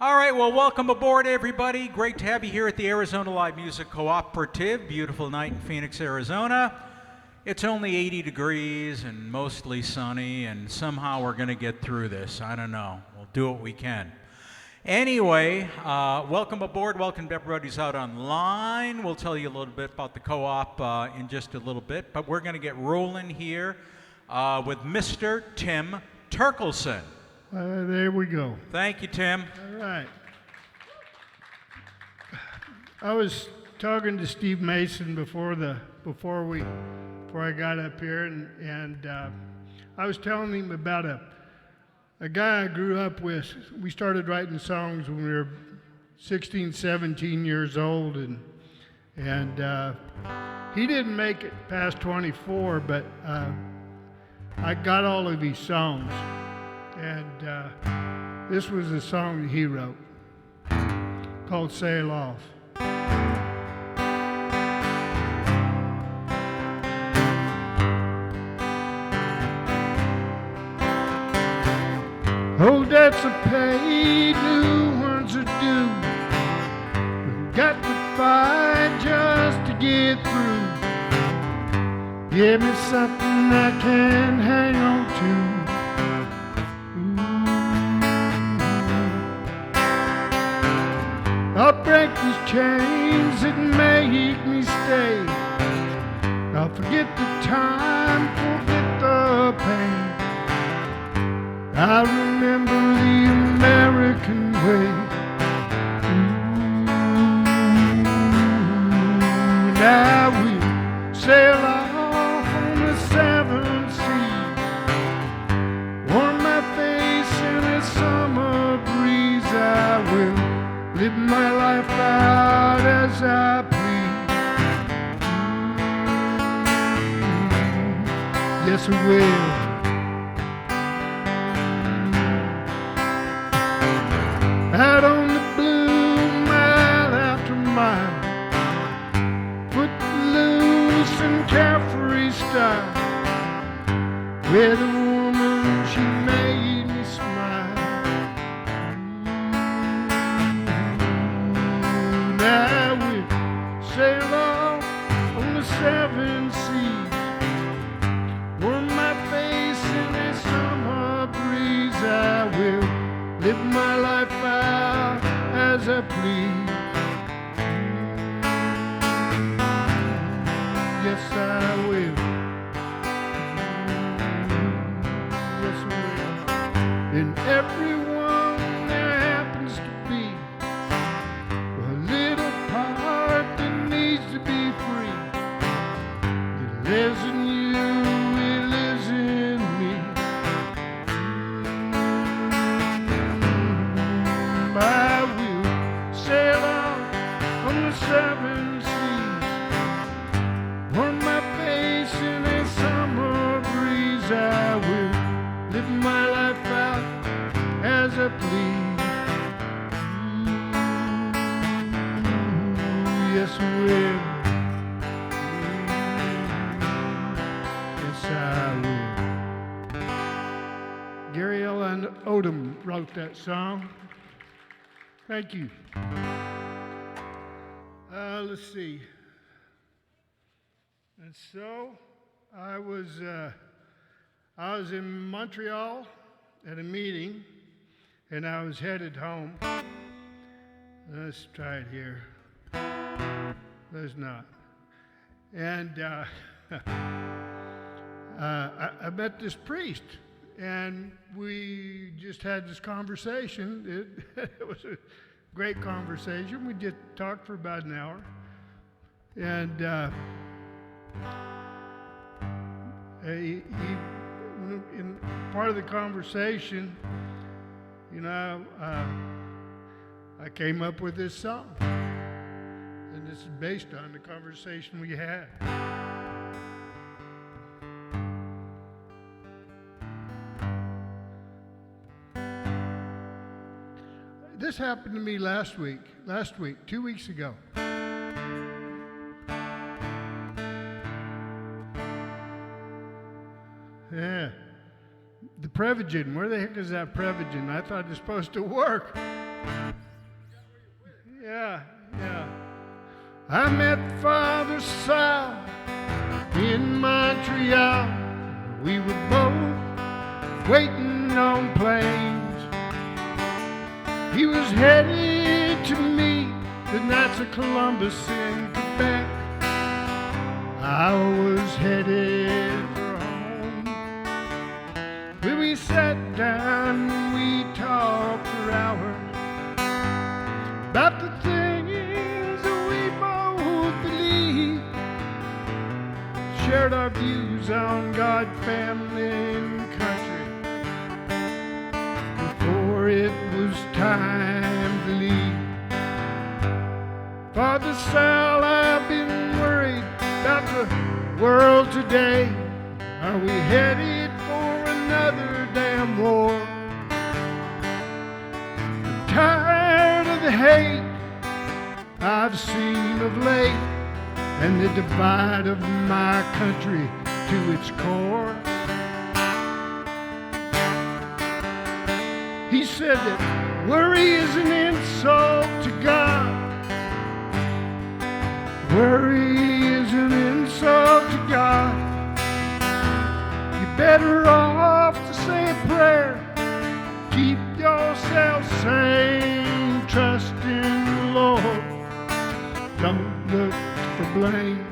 All right, well, welcome aboard, everybody. Great to have you here at the Arizona Live Music Cooperative. Beautiful night in Phoenix, Arizona. It's only 80 degrees and mostly sunny, and somehow we're going to get through this. I don't know. We'll do what we can. Anyway, welcome aboard. Welcome to everybody who's out online. We'll tell you a little bit about the co-op in just a little bit, but we're going to get rolling here with Mr. Tim Terkelsen. There we go. Thank you, Tim. All right. I was talking to Steve Mason before I got up here, and I was telling him about a guy I grew up with. We started writing songs when we were 16, 17 years old, and he didn't make it past 24, but I got all of his songs. And this was a song that he wrote called Sail Off. Old debts are paid, new ones are due. We've got to fight just to get through. Give me something I can hang on to. I'll break these chains that make me stay. I'll forget the time, forget the pain. I remember the American way. And I will sail off on the seven seas. Warm my face in a summer breeze. I will live my life out as I please. Yes, I will. Out on the blue, mile after mile, foot loose and carefree style, with a woman she made me smile. I will sail off on the seven seas, warm my face in a summer breeze. I will live my life out as I please. Yes, I will. Yes, I will. In everyone there happens to be a little part that needs to be free. It lives in you, it lives in me. I will sail out on the seven seas, warm my face in a summer breeze. I will live my life out as I please. Yes, I will. Yes, I will. Gary Ellen Odom wrote that song. Thank you. Let's see. And so I was in Montreal at a meeting, and I was headed home. Let's try it here. There's not. And I met this priest, and we just had this conversation. It was a great conversation. We just talked for about an hour. And in part of the conversation, you know, I came up with this song. And this is based on the conversation we had. This happened to me last week, 2 weeks ago. Yeah. The Prevagen, where the heck is that Prevagen? I thought it was supposed to work. I met Father Sal in Montreal. We were both waiting on planes. He was headed to meet the Knights of Columbus in Quebec. I was headed for home. When we sat down and we talked for hours about the things that we both believe, shared our views on God, family, and country before it was time to leave. Father Sal, I've been worried about the world today. Are we headed for another damn war? I'm tired of the hate I've seen of late and the divide of my country to its core. He said that worry is an insult to God. Worry is an insult to God. You're better off to say a prayer. Keep yourself sane. Trust in the Lord. Don't look for blame.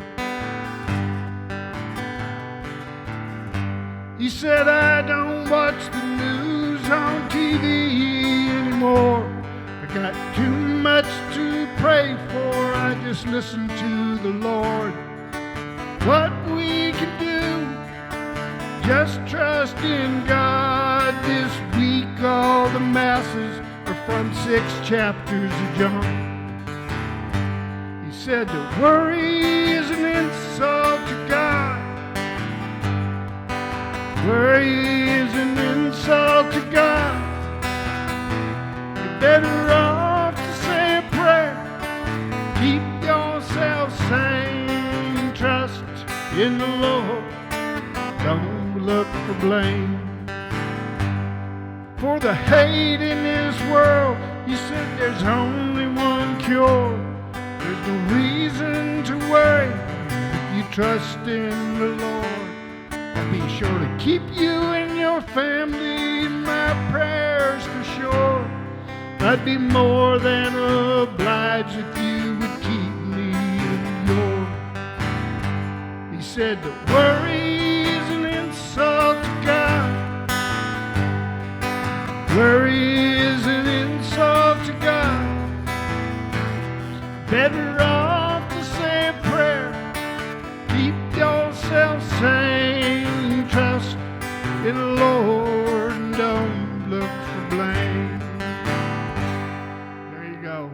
He said, I don't watch the news on TV anymore. I got too much to pray for. I just listen to the Lord. What we can do, just trust in God. This week all the masses are from 6 chapters of John. He said that worry is an insult to God. Worry is an insult to God. You're better off to say a prayer. Keep yourself sane. Trust in the Lord. Don't look for blame. For the hate in this world, he said there's only one cure. There's no reason to worry if you trust in the Lord. I'll be sure to keep you and your family in my prayers for sure. I'd be more than obliged if you would keep me in yours. He said that worry is an insult to God. Worry is an insult to God. Better off to say a prayer. Keep yourself sane. Trust in the Lord and don't look for blame. There you go.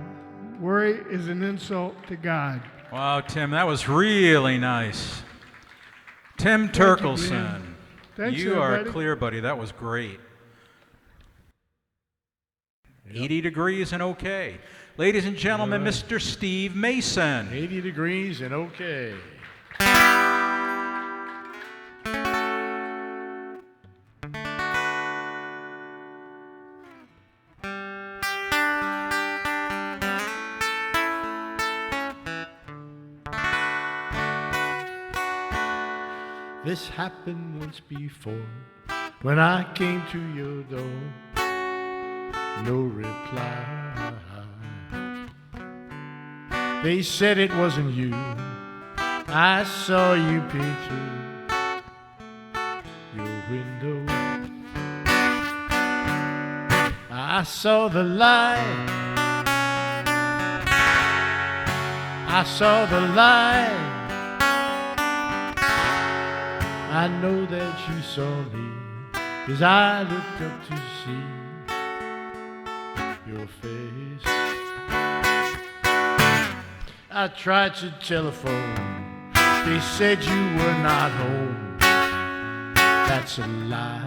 Worry is an insult to God. Wow, Tim, that was really nice. Tim Terkelsen. Thanks, you are everybody. clear, buddy. That was great. 80 degrees and okay. Ladies and gentlemen, Mr. Steve Mason. 80 degrees and okay. This happened once before when I came to your door. No reply. They said it wasn't you. I saw you peek through your window. I saw the light. I saw the light. I know that you saw me as I looked up to see your face. I tried to telephone. They said you were not home. That's a lie.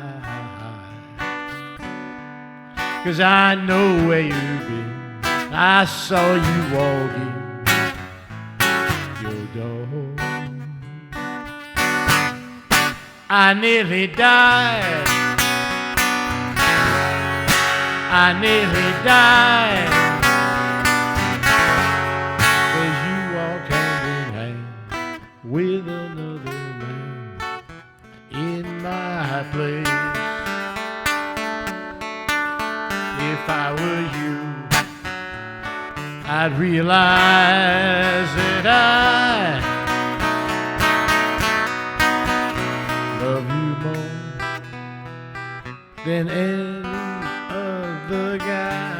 'Cause I know where you've been. I saw you walking your dog. I nearly died. I nearly died. 'Cause you walked I'd realize that I love you more than any other guy.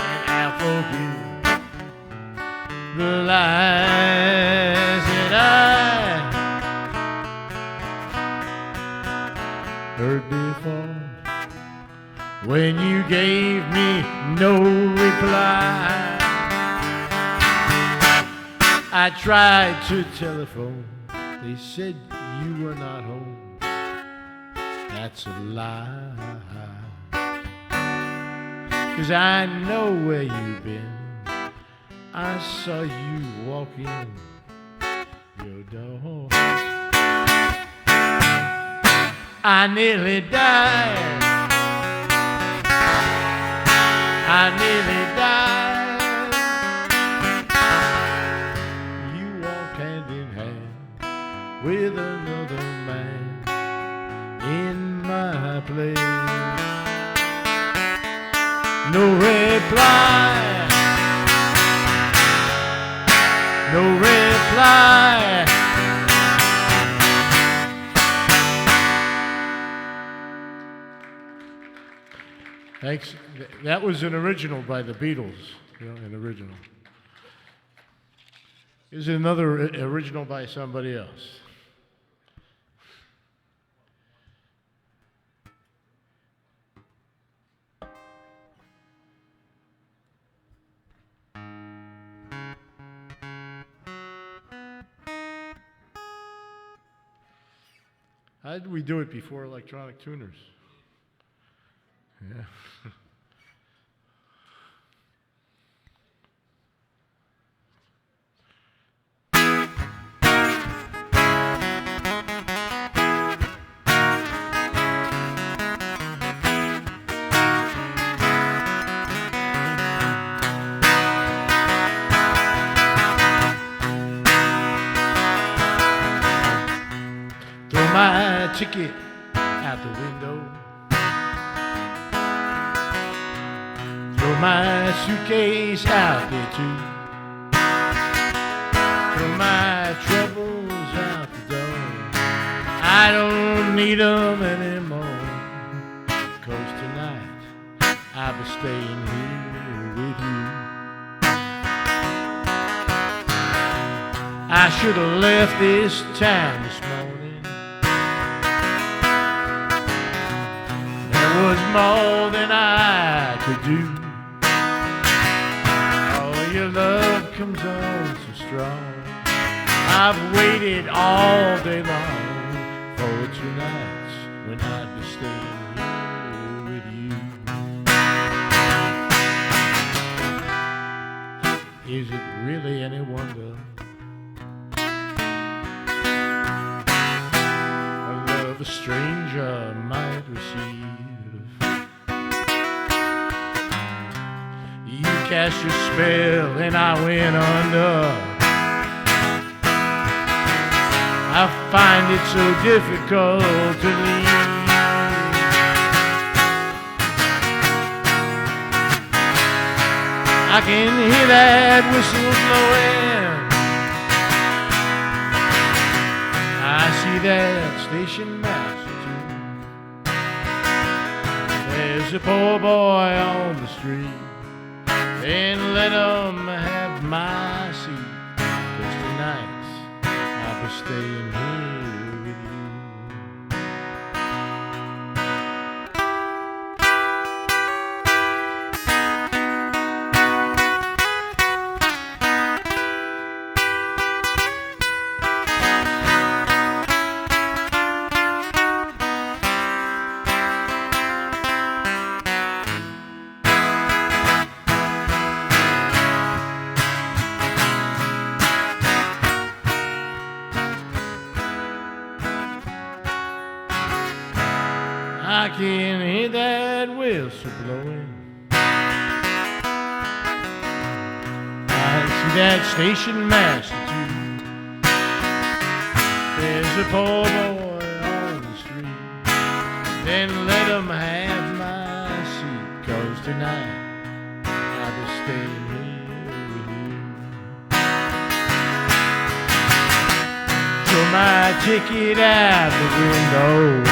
And I'll forgive the lies that I heard before, when you gave me no reply. I tried to telephone, they said you were not home. That's a lie, 'cause I know where you've been. I saw you walk in your door. I nearly died. I nearly died. You walked hand in hand with another man in my place. No reply. No reply. Thanks. That was an original by the Beatles. You know, an original. Here's another original by somebody else. How did we do it before electronic tuners? Yeah. Throw my ticket out the window. Throw my suitcase out there too. Throw my troubles out the door. I don't need them anymore. 'Cause tonight I'll be staying here with you. I should have left this town this morning. There was more than I could do. Your love comes on so strong. I've waited all day long for tonight when I'd be staying here with you. Is it really any wonder a love a stranger might receive? Cast your spell and I went under. I find it so difficult to leave. I can hear that whistle blowing. I see that station master too. There's a poor boy on the street. And let 'em have my seat, 'cause tonight I'll be staying here with you. I can hear that whistle blowing. I see that station master too. There's a poor boy on the street. Then let him have my seat, 'cause 'cause tonight I'll be staying here with you. Throw my ticket out the window,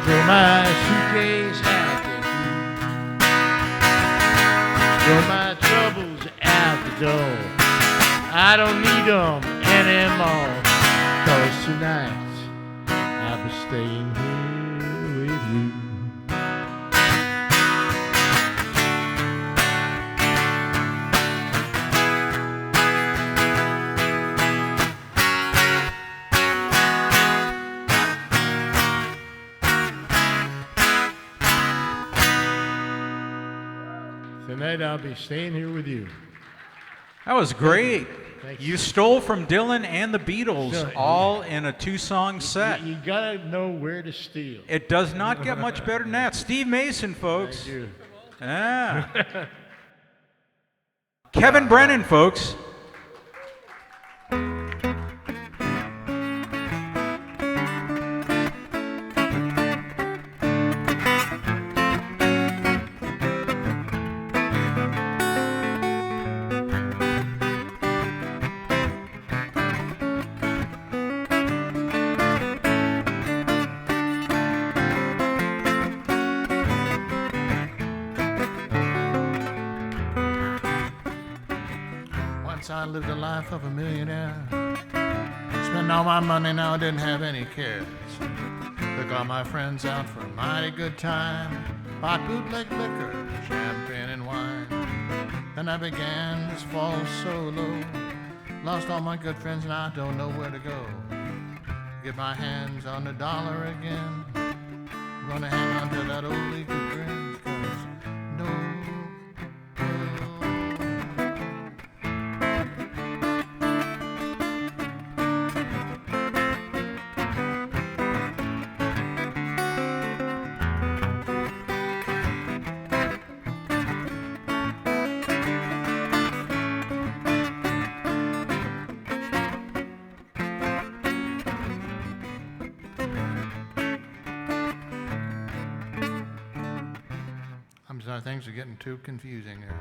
throw my suitcase out the door, throw my troubles out the door. I don't need them anymore, 'cause tonight I'll be staying here with you. Tonight I'll be staying here with you. That was great. Thank You stole from Dylan and the Beatles Sure. all in a 2-song set. You gotta know where to steal. It does not get much better than that. Steve Mason, folks. Thank you. Yeah. Kevin Brennan, folks. Once I lived a life of a millionaire. Spent all my money, now I didn't have any cares. Took all my friends out for a mighty good time. Bought bootleg liquor, champagne and wine. Then I began this fall so low. Lost all my good friends and I don't know where to go. Get my hands on the dollar again. Gonna hang on to that old league of grins, 'cause no. I'm sorry, things are getting too confusing here.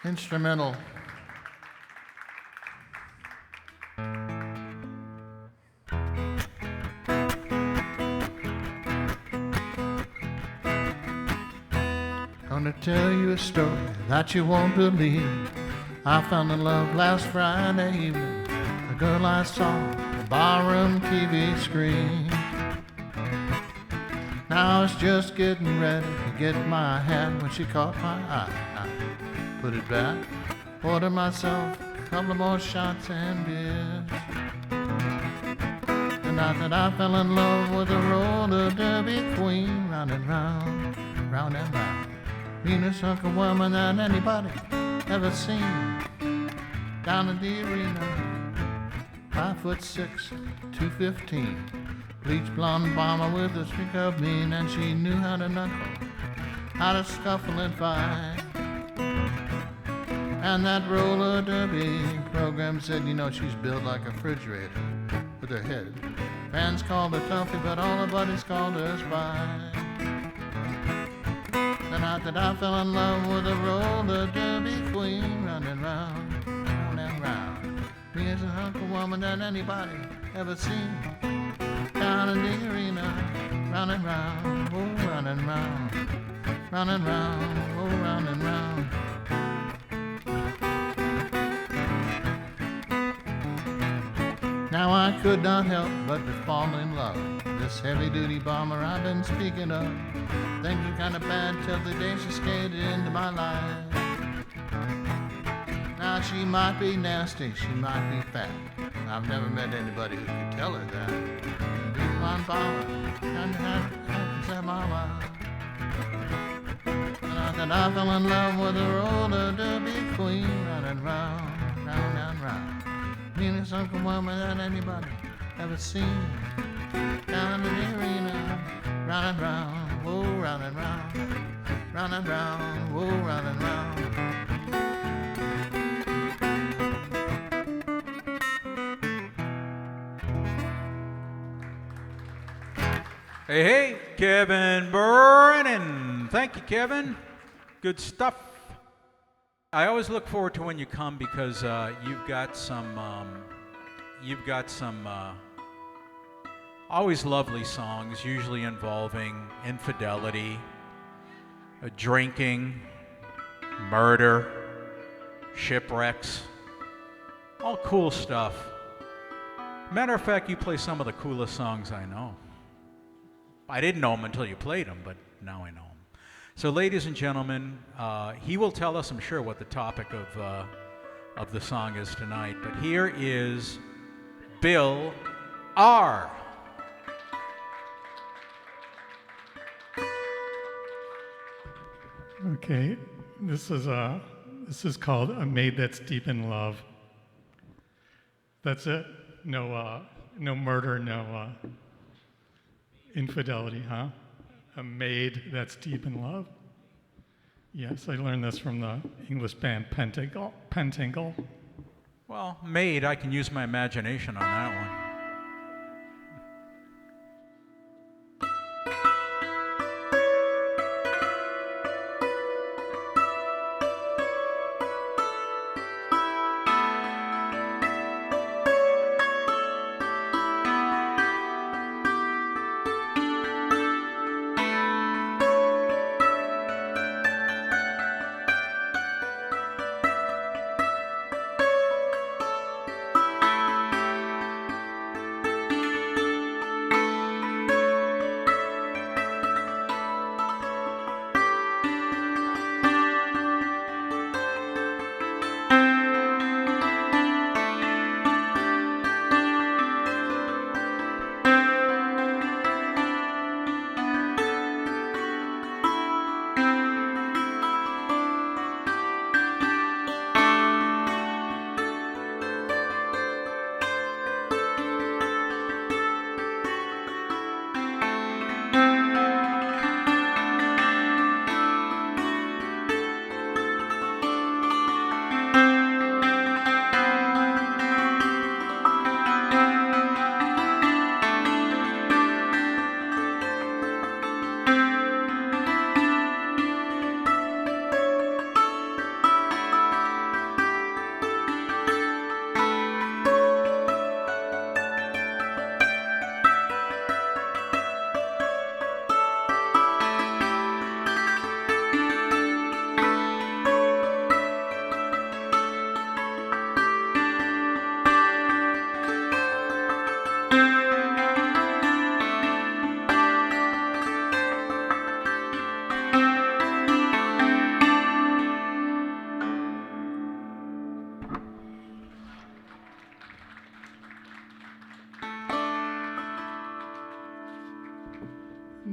Instrumental. Gonna tell you a story that you won't believe. I fell in love last Friday evening. A girl I saw on the barroom TV screen. Now I was just getting ready to get my hat when she caught my eye. Put it back, ordered myself a couple of more shots and beers. The night that I fell in love with a roller derby queen, round and round, round and round. Meanest hunk of woman that anybody ever seen. Down at the arena, 5'6", 215. Bleach blonde bomber with a streak of mean, and she knew how to knuckle, how to scuffle and fight. And that roller derby program said, you know, she's built like a refrigerator with her head. Fans called her Tuffy, but all her buddies called her Spy. The night that I fell in love with a roller derby queen, round and round, round and round. Me as a hunk of woman that anybody ever seen. Down in the arena, round and round, oh, round and round, round and round, oh, round and round. Now I could not help but to fall in love. This heavy-duty bomber I've been speaking of. Things were kind of bad till the day she skated into my life. Now she might be nasty, she might be fat. I've never met anybody who could tell her that. Beat my power, and say mama. And I fell in love with a roller derby queen, running round, round and round. Meanest Uncle woman that anybody ever seen. Down in the arena, round and round, whoa, round and round. Round and round, whoa, round and round. Hey, hey, Kevin Brennan. Thank you, Kevin. Good stuff. I always look forward to when you come because you've got some always lovely songs, usually involving infidelity, drinking, murder, shipwrecks, all cool stuff. Matter of fact, you play some of the coolest songs I know. I didn't know them until you played them, but now I know them. So, ladies and gentlemen, he will tell us, I'm sure, what the topic of the song is tonight. But here is Bill R. Okay, this is called A Maid That's Deep in Love. That's it. No murder, no infidelity, huh? A maid that's deep in love. Yes, I learned this from the English band Pentangle. Well, maid, I can use my imagination on that one.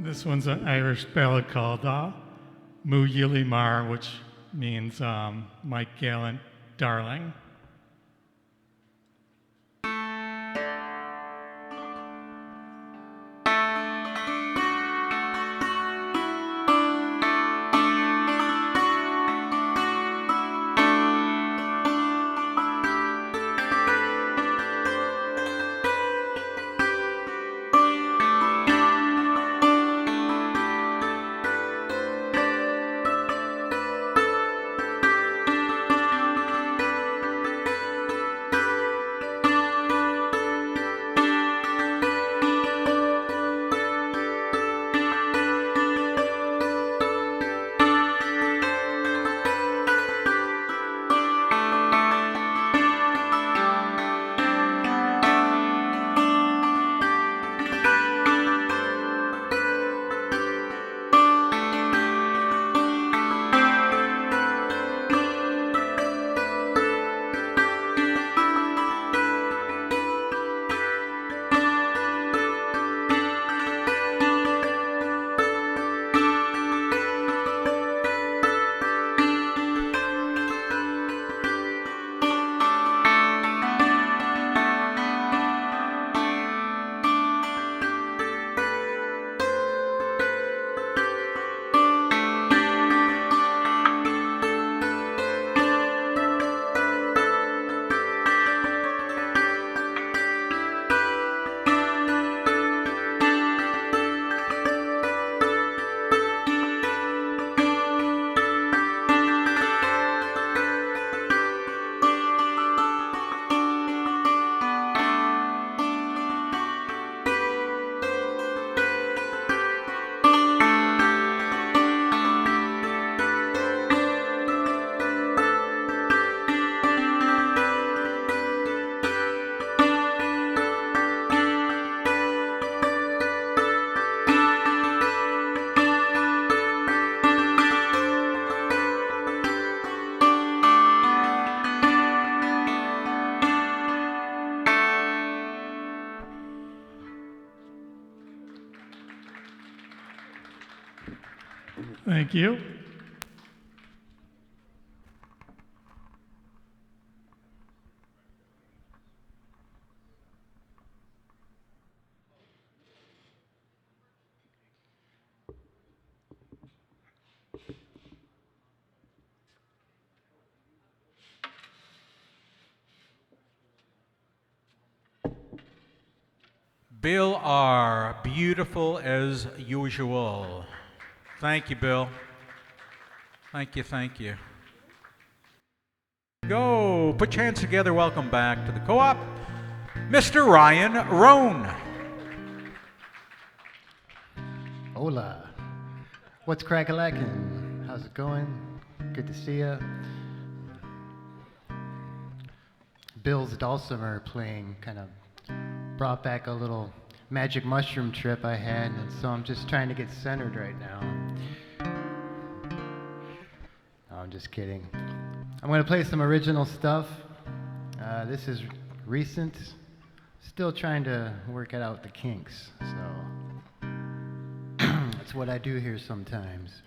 This one's an Irish ballad called Mu Yili Mar, which means my gallant darling. Thank you. Bill R., beautiful as usual. Thank you, Bill. Thank you, thank you. Go, put your hands together, welcome back to the co-op, Mr. Ryan Rohn. Hola. What's crack-a-lackin'? How's it going? Good to see ya. Bill's Dulcimer playing kind of brought back a little magic mushroom trip I had, and so I'm just trying to get centered right now. No, I'm just kidding. I'm going to play some original stuff. This is recent. Still trying to work it out the kinks, so that's what I do here sometimes.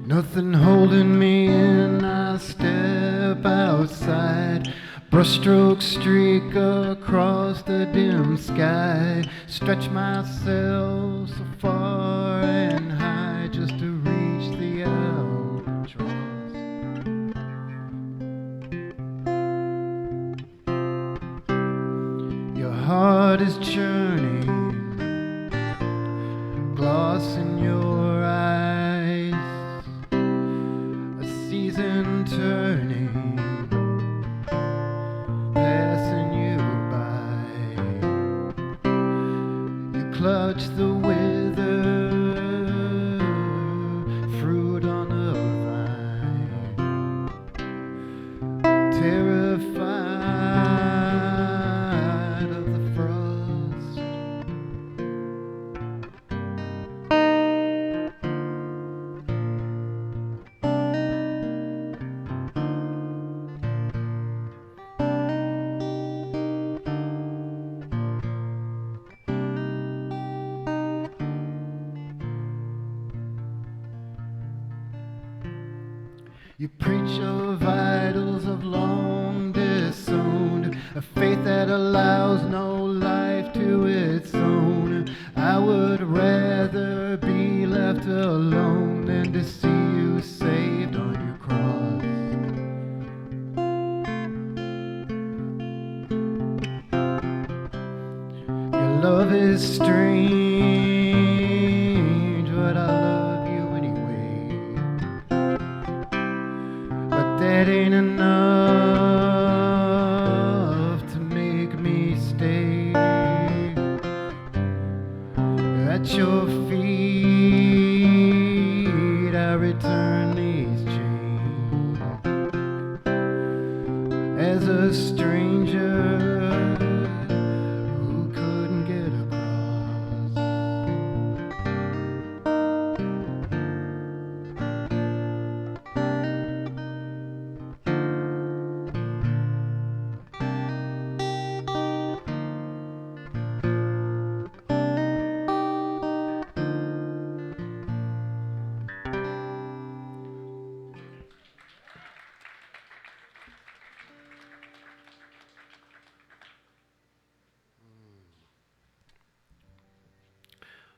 Nothing holding me in, I step outside. Brushstroke streak across the dim sky. Stretch myself so far and high just to reach the albatross. Your heart is churning, gloss in your eyes. Season turning, passing you by. You clutch the withered fruit on a vine, terrified of the frost. You preach of idols of long disowned, a faith that allows no life to its own. I would rather be left alone than to see you saved on your cross. Your love is strange, but I love you anyway. That ain't enough to make me stay at your feet. I return these chains as a stranger who couldn't get across.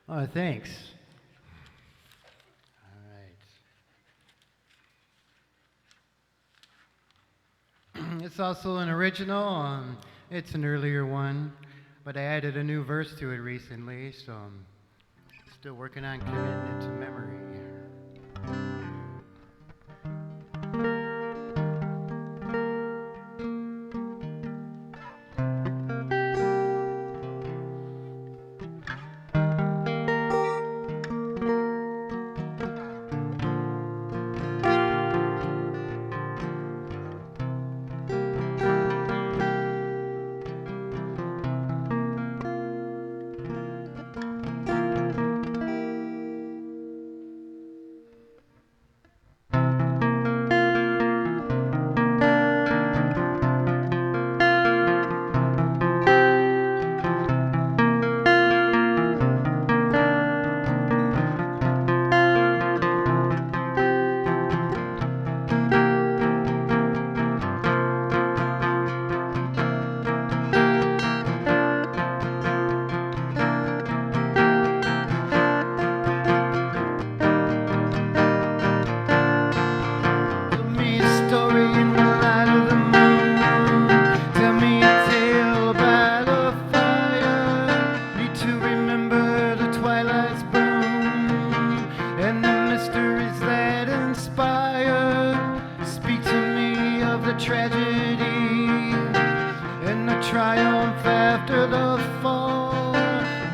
Oh, thanks. All right. It's also an original. It's an earlier one, but I added a new verse to it recently, so I'm still working on committing it to memory. lights burn, and the mysteries that inspire speak to me of the tragedy and the triumph after the fall.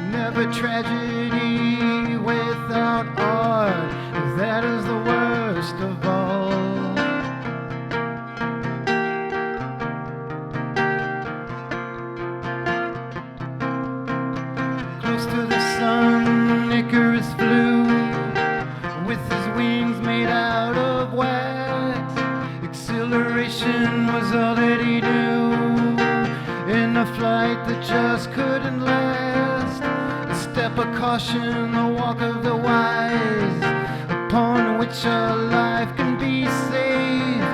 Never tragedy without art, that is the worst of all. Close to the sun, Icarus flew with his wings made out of wax. Exhilaration was all that he knew in a flight that just couldn't last. A step of caution, the walk of the wise, upon which a life can be saved.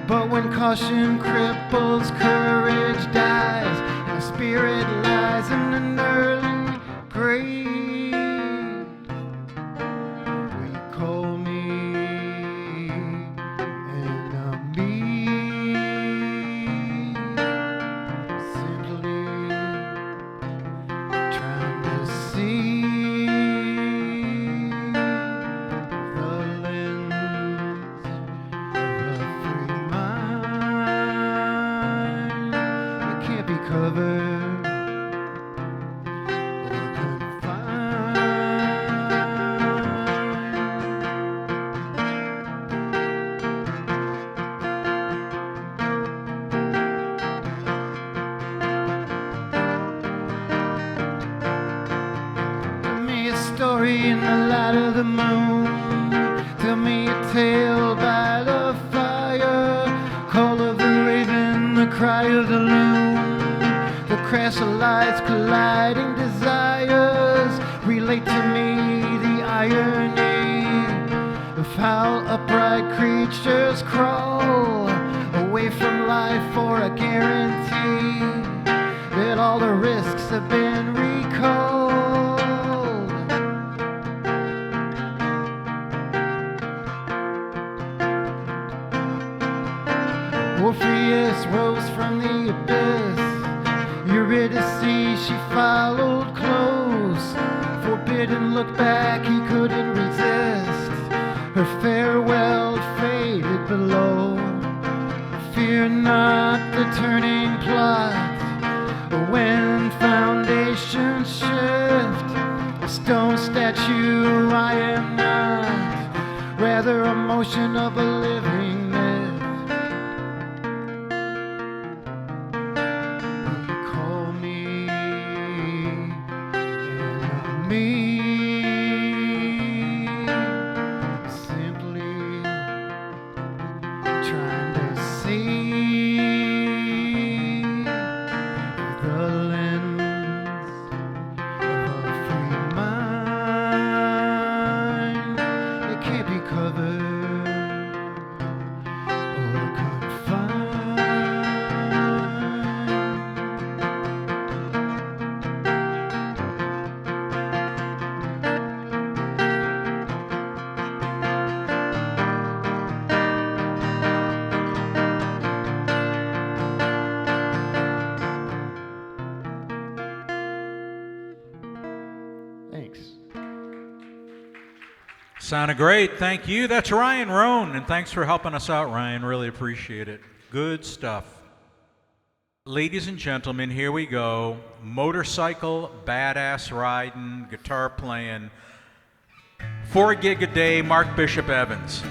But when caution cripples, courage dies, and the spirit lies in an early grave. Will you call me enemy? Simply trying to see the lens of a free mind that can't be covered or confined. Tell me a story in the light of the moon. Tell me a tale by the fire. Call of the raven, the cry of the loon, the crash of lights, colliding desires. Relate to me the irony of how upright creatures crawl away from life for a guarantee that all the risks have been recalled. Orpheus rose from the abyss. Eurydice, she followed close. Forbidden look back, he couldn't resist. Her farewell faded below. Fear not the turning plot. When foundations shift, a stone statue I am not, rather a motion of a living myth. Will you call me enemy? Simply trying to see the lens of a free mind that can't be covered or confined. Thanks. Sounded great. Thank you. That's Ryan Rohn, and thanks for helping us out, Ryan. Really appreciate it. Good stuff. Ladies and gentlemen, here we go. Motorcycle, badass riding, guitar playing, 4 gig a day, Mark Bishop Evans.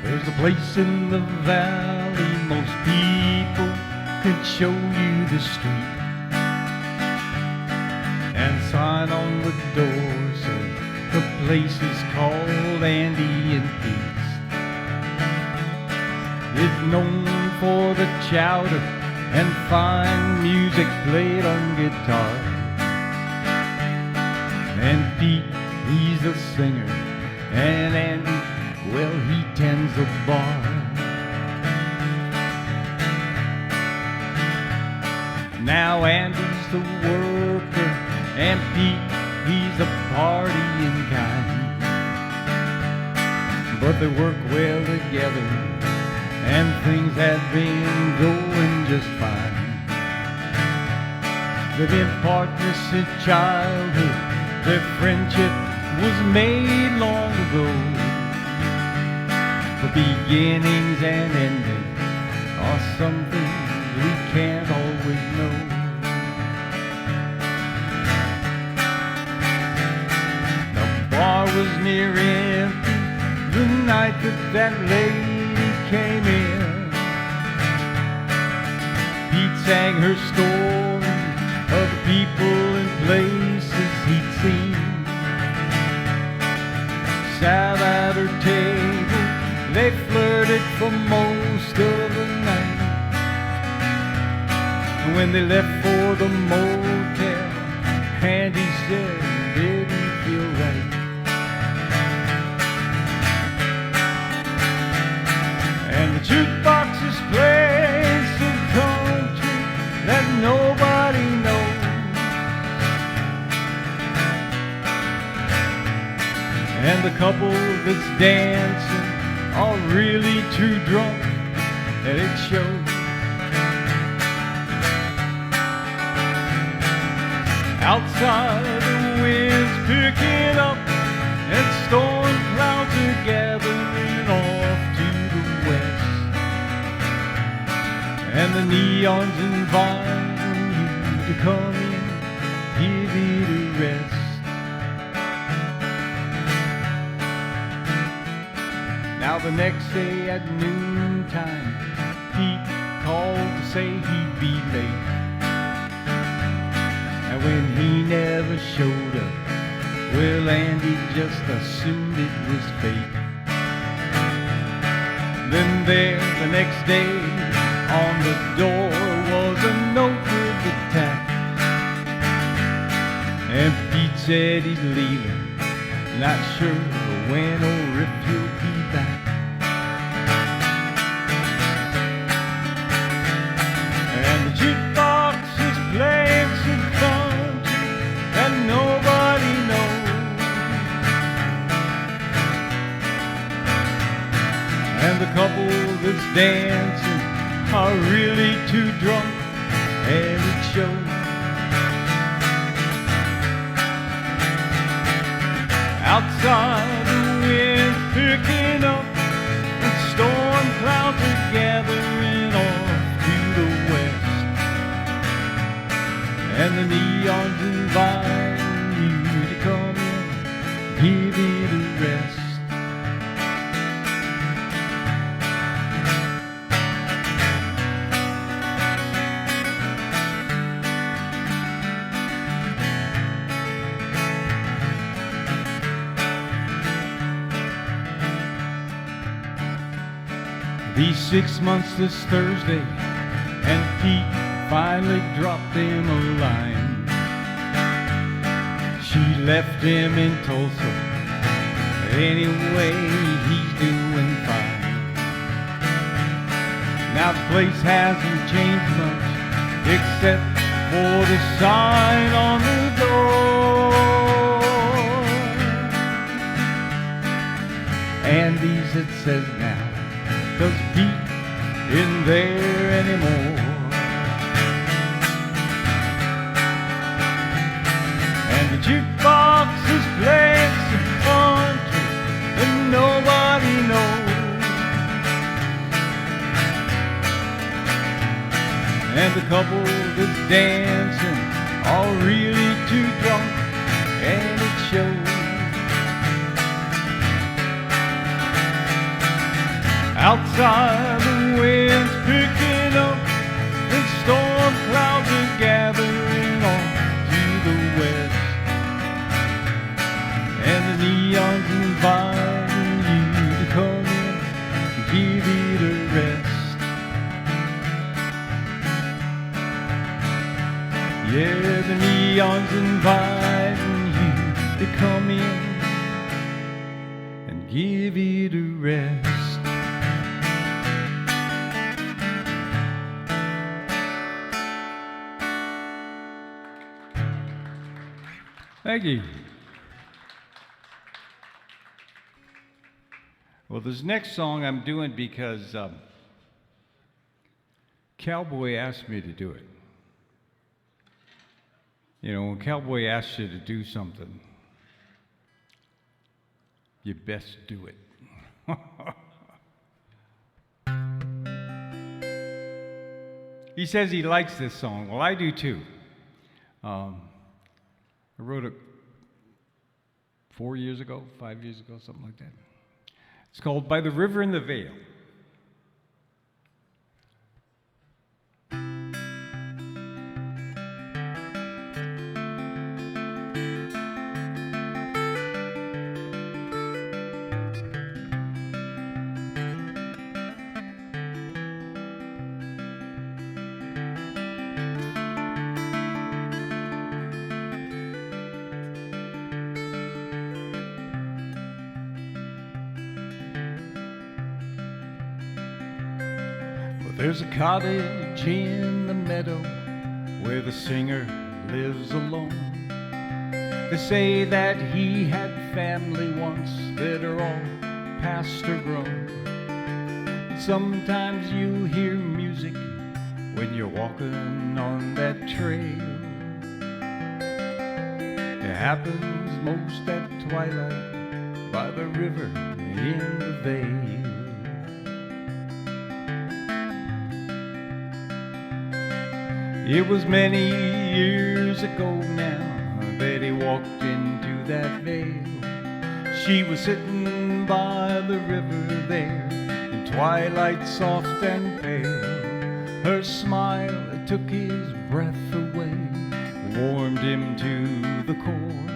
There's a place in the valley most people could show you the street, and sign on the door says the place is called Andy and Pete's. It's known for the chowder and fine music played on guitar. And Pete, he's a singer, and Andy, well, he tends the bar. Now Andy's the worker, and Pete, he's a partying kind. But they work well together, and things have been going just fine. They've been partners since childhood, their friendship was made long ago. But beginnings and endings are something we can't always know. The bar was near empty the night that lady came in. Pete sang her story of the people and places he'd seen. Sat at her table, they flirted for most of the night. And when they left for the motel, Andy said it didn't feel right. And the jukebox is playing some country that nobody knows. And the couple that's dancing are really too drunk that it shows. Outside the wind's picking up and storm clouds are gathering off to the west. And the neons inviting you to come in, give it a rest. Now the next day at noontime, Pete called to say he'd be late. And when he never showed up, well, Andy just assumed it was fate. Then there the next day on the door was a note with a tap. And Pete said he's leaving, not sure when or if he'll be back. And the jukebox is playing some country that nobody knows. And the couple that's dancing are really too drunk, and it shows. Outside the wind's picking up and storm clouds are gathering off to the west. And the neons inviting you to come in, give it a rest. These 6 months this Thursday, and Pete finally dropped him a line. She left him in Tulsa, anyway he's doing fine. Now the place hasn't changed much, except for the sign on the door. Andy's it says now, 'cause Pete isn't there anymore. And the jukebox is playing some country that nobody knows. And the couple that's dancing are really too drunk, and it shows. Outside the wind's picking up and storm clouds are gathering off to the west. And the neons inviting you to come in and give it a rest. Yeah, the neons inviting you to come in and give it a rest. Thank you. Well, this next song I'm doing because Cowboy asked me to do it. You know, when Cowboy asks you to do something, you best do it. He says he likes this song. Well, I do too. I wrote it 5 years ago, something like that. It's called By the River in the Vale. There's a cottage in the meadow where the singer lives alone. They say that he had family once that are all past or grown. Sometimes you hear music when you're walking on that trail. It happens most at twilight by the river in the vale. It was many years ago now that he walked into that vale. She was sitting by the river there in twilight soft and pale. Her smile took his breath away, warmed him to the core.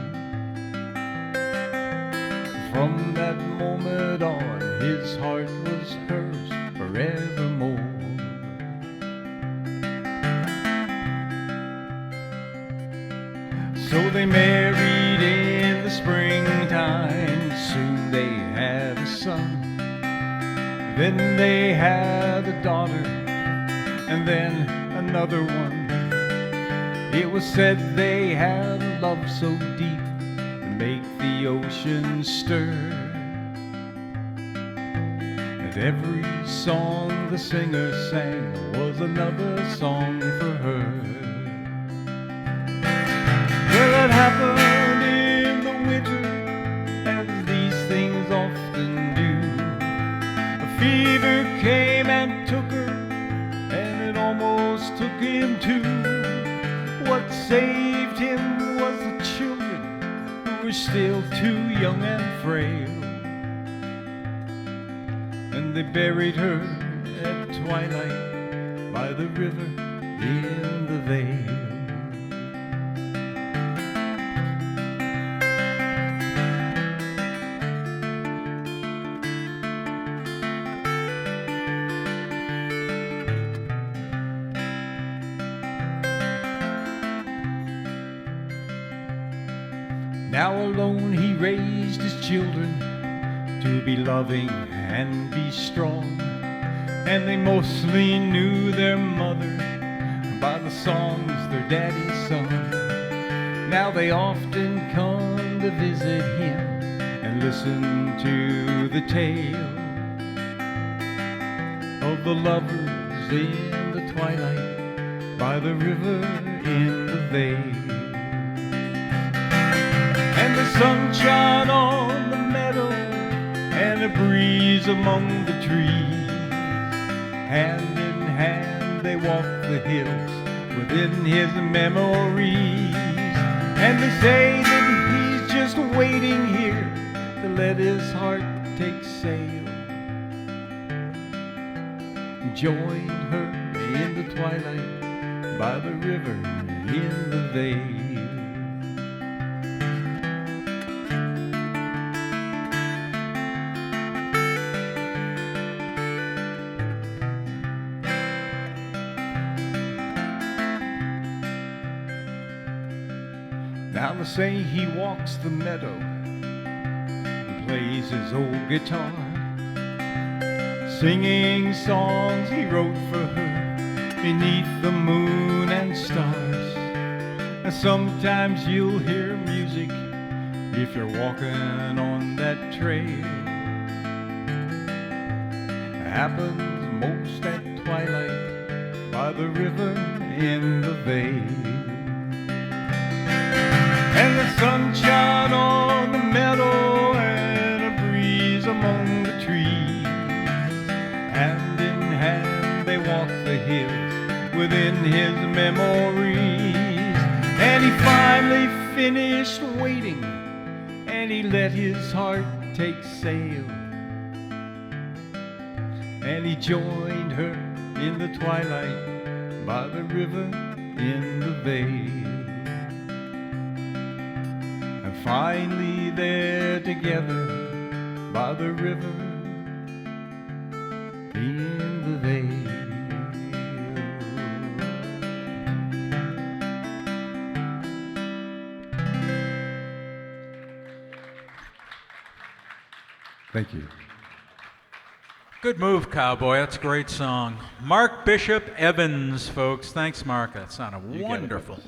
From that moment on, his heart was hers forevermore. So they married in the springtime, soon they had a son. Then they had a daughter, and then another one. It was said they had a love so deep to make the ocean stir. And every song the singer sang was another song for her. Well, it happened in the winter, as these things often do. A fever came and took her, and it almost took him too. What saved him was the children, who were still too young and frail. And they buried her at twilight by the river in the vale. Now alone he raised his children to be loving and be strong. And they mostly knew their mother by the songs their daddy sung. Now they often come to visit him and listen to the tale of the lovers in the twilight by the river in the vale. And the sunshine on the meadow and a breeze among the trees, hand in hand they walk the hills within his memories. And they say that he's just waiting here to let his heart take sail, join her in the twilight by the river in the vale. Now they say he walks the meadow and plays his old guitar, singing songs he wrote for her beneath the moon and stars. And sometimes you'll hear music if you're walking on that trail. Happens most at twilight by the river in the vale. And the sunshine on the meadow and a breeze among the trees. Hand in hand they walk the hills within his memories. And he finally finished waiting, and he let his heart take sail. And he joined her in the twilight by the river in the vale. And finally they're together by the river in the vale. Thank you. Good move, Cowboy. That's a great song. Mark Bishop Evans, folks. Thanks, Mark. That sounded wonderful.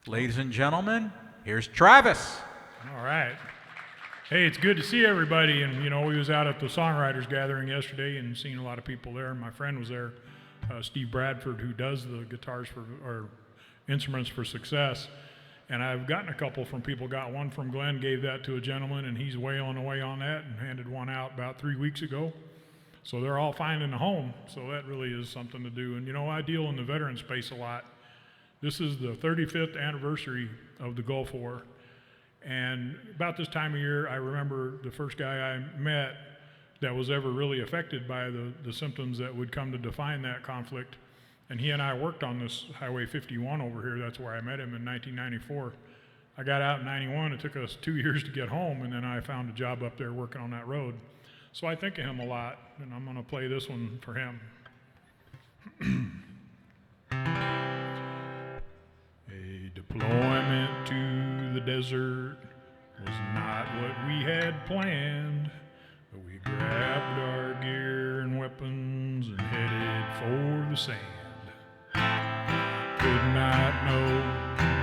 Ladies and gentlemen, here's Travis. All right. Hey, it's good to see everybody. And, you know, we was out at the Songwriters Gathering yesterday and seen a lot of people there. My friend was there, Steve Bradford, who does the guitars or instruments for Success. And I've gotten a couple from people. Got one from Glen, gave that to a gentleman, and he's way on the way on that and handed one out about 3 weeks ago. So they're all finding a home. So that really is something to do. And, you know, I deal in the veteran space a lot. This is the 35th anniversary of the Gulf War. And about this time of year, I remember the first guy I met that was ever really affected by the symptoms that would come to define that conflict. And he and I worked on this Highway 51 over here. That's where I met him in 1994. I got out in 91. It took us 2 years to get home, and then I found a job up there working on that road. So I think of him a lot, and I'm going to play this one for him. A deployment to the desert was not what we had planned, but we grabbed our gear and weapons and headed for the sand. Could not know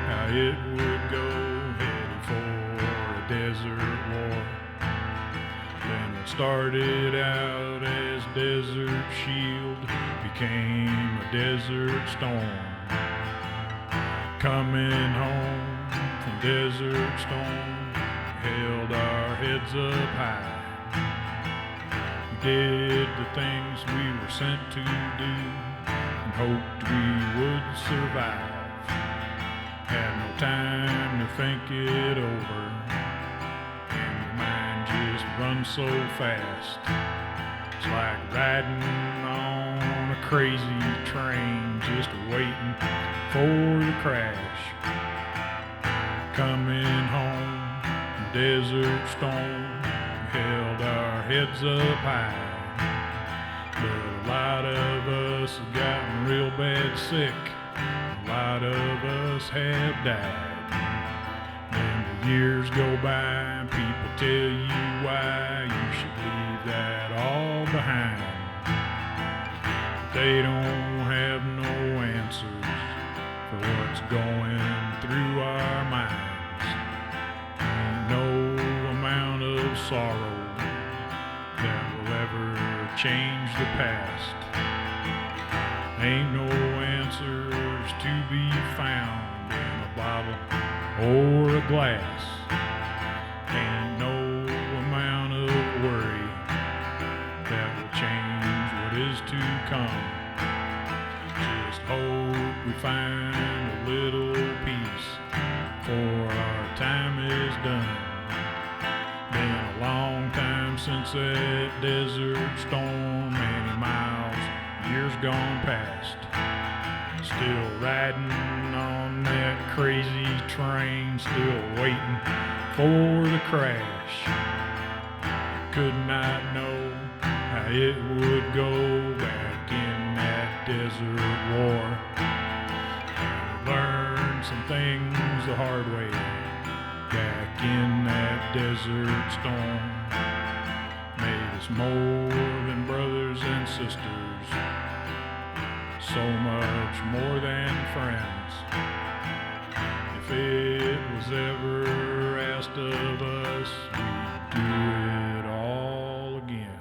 how it would go, headed for a desert war. Then it started out as Desert Shield, became a Desert Storm. Coming home from Desert Storm, held our heads up high. We did the things we were sent to do, and hoped we would survive. Had no time to think it over, and your mind just runs so fast. It's like riding on a crazy train, just waiting for the crash. Coming home from Desert Storm, we held our heads up high. But a lot of us have gotten real bad sick. A lot of us have died. And the years go by and people tell you why you should leave that all behind. But they don't have no answers for what's going through our minds. Ain't no amount of sorrow that will ever change the past. Ain't no answers to be found in a bottle or a glass. Ain't no amount of worry that will change what is to come. Just hope we find a little peace before our time is done. Been a long time since that desert storm, many miles, years gone past. Still riding on that crazy train, still waiting for the crash. Could not know how it would go back in that desert war. Learned some things the hard way back in that desert storm. Made us more than brothers and sisters, so much more than friends. if it was ever asked of us, we'd do it all again.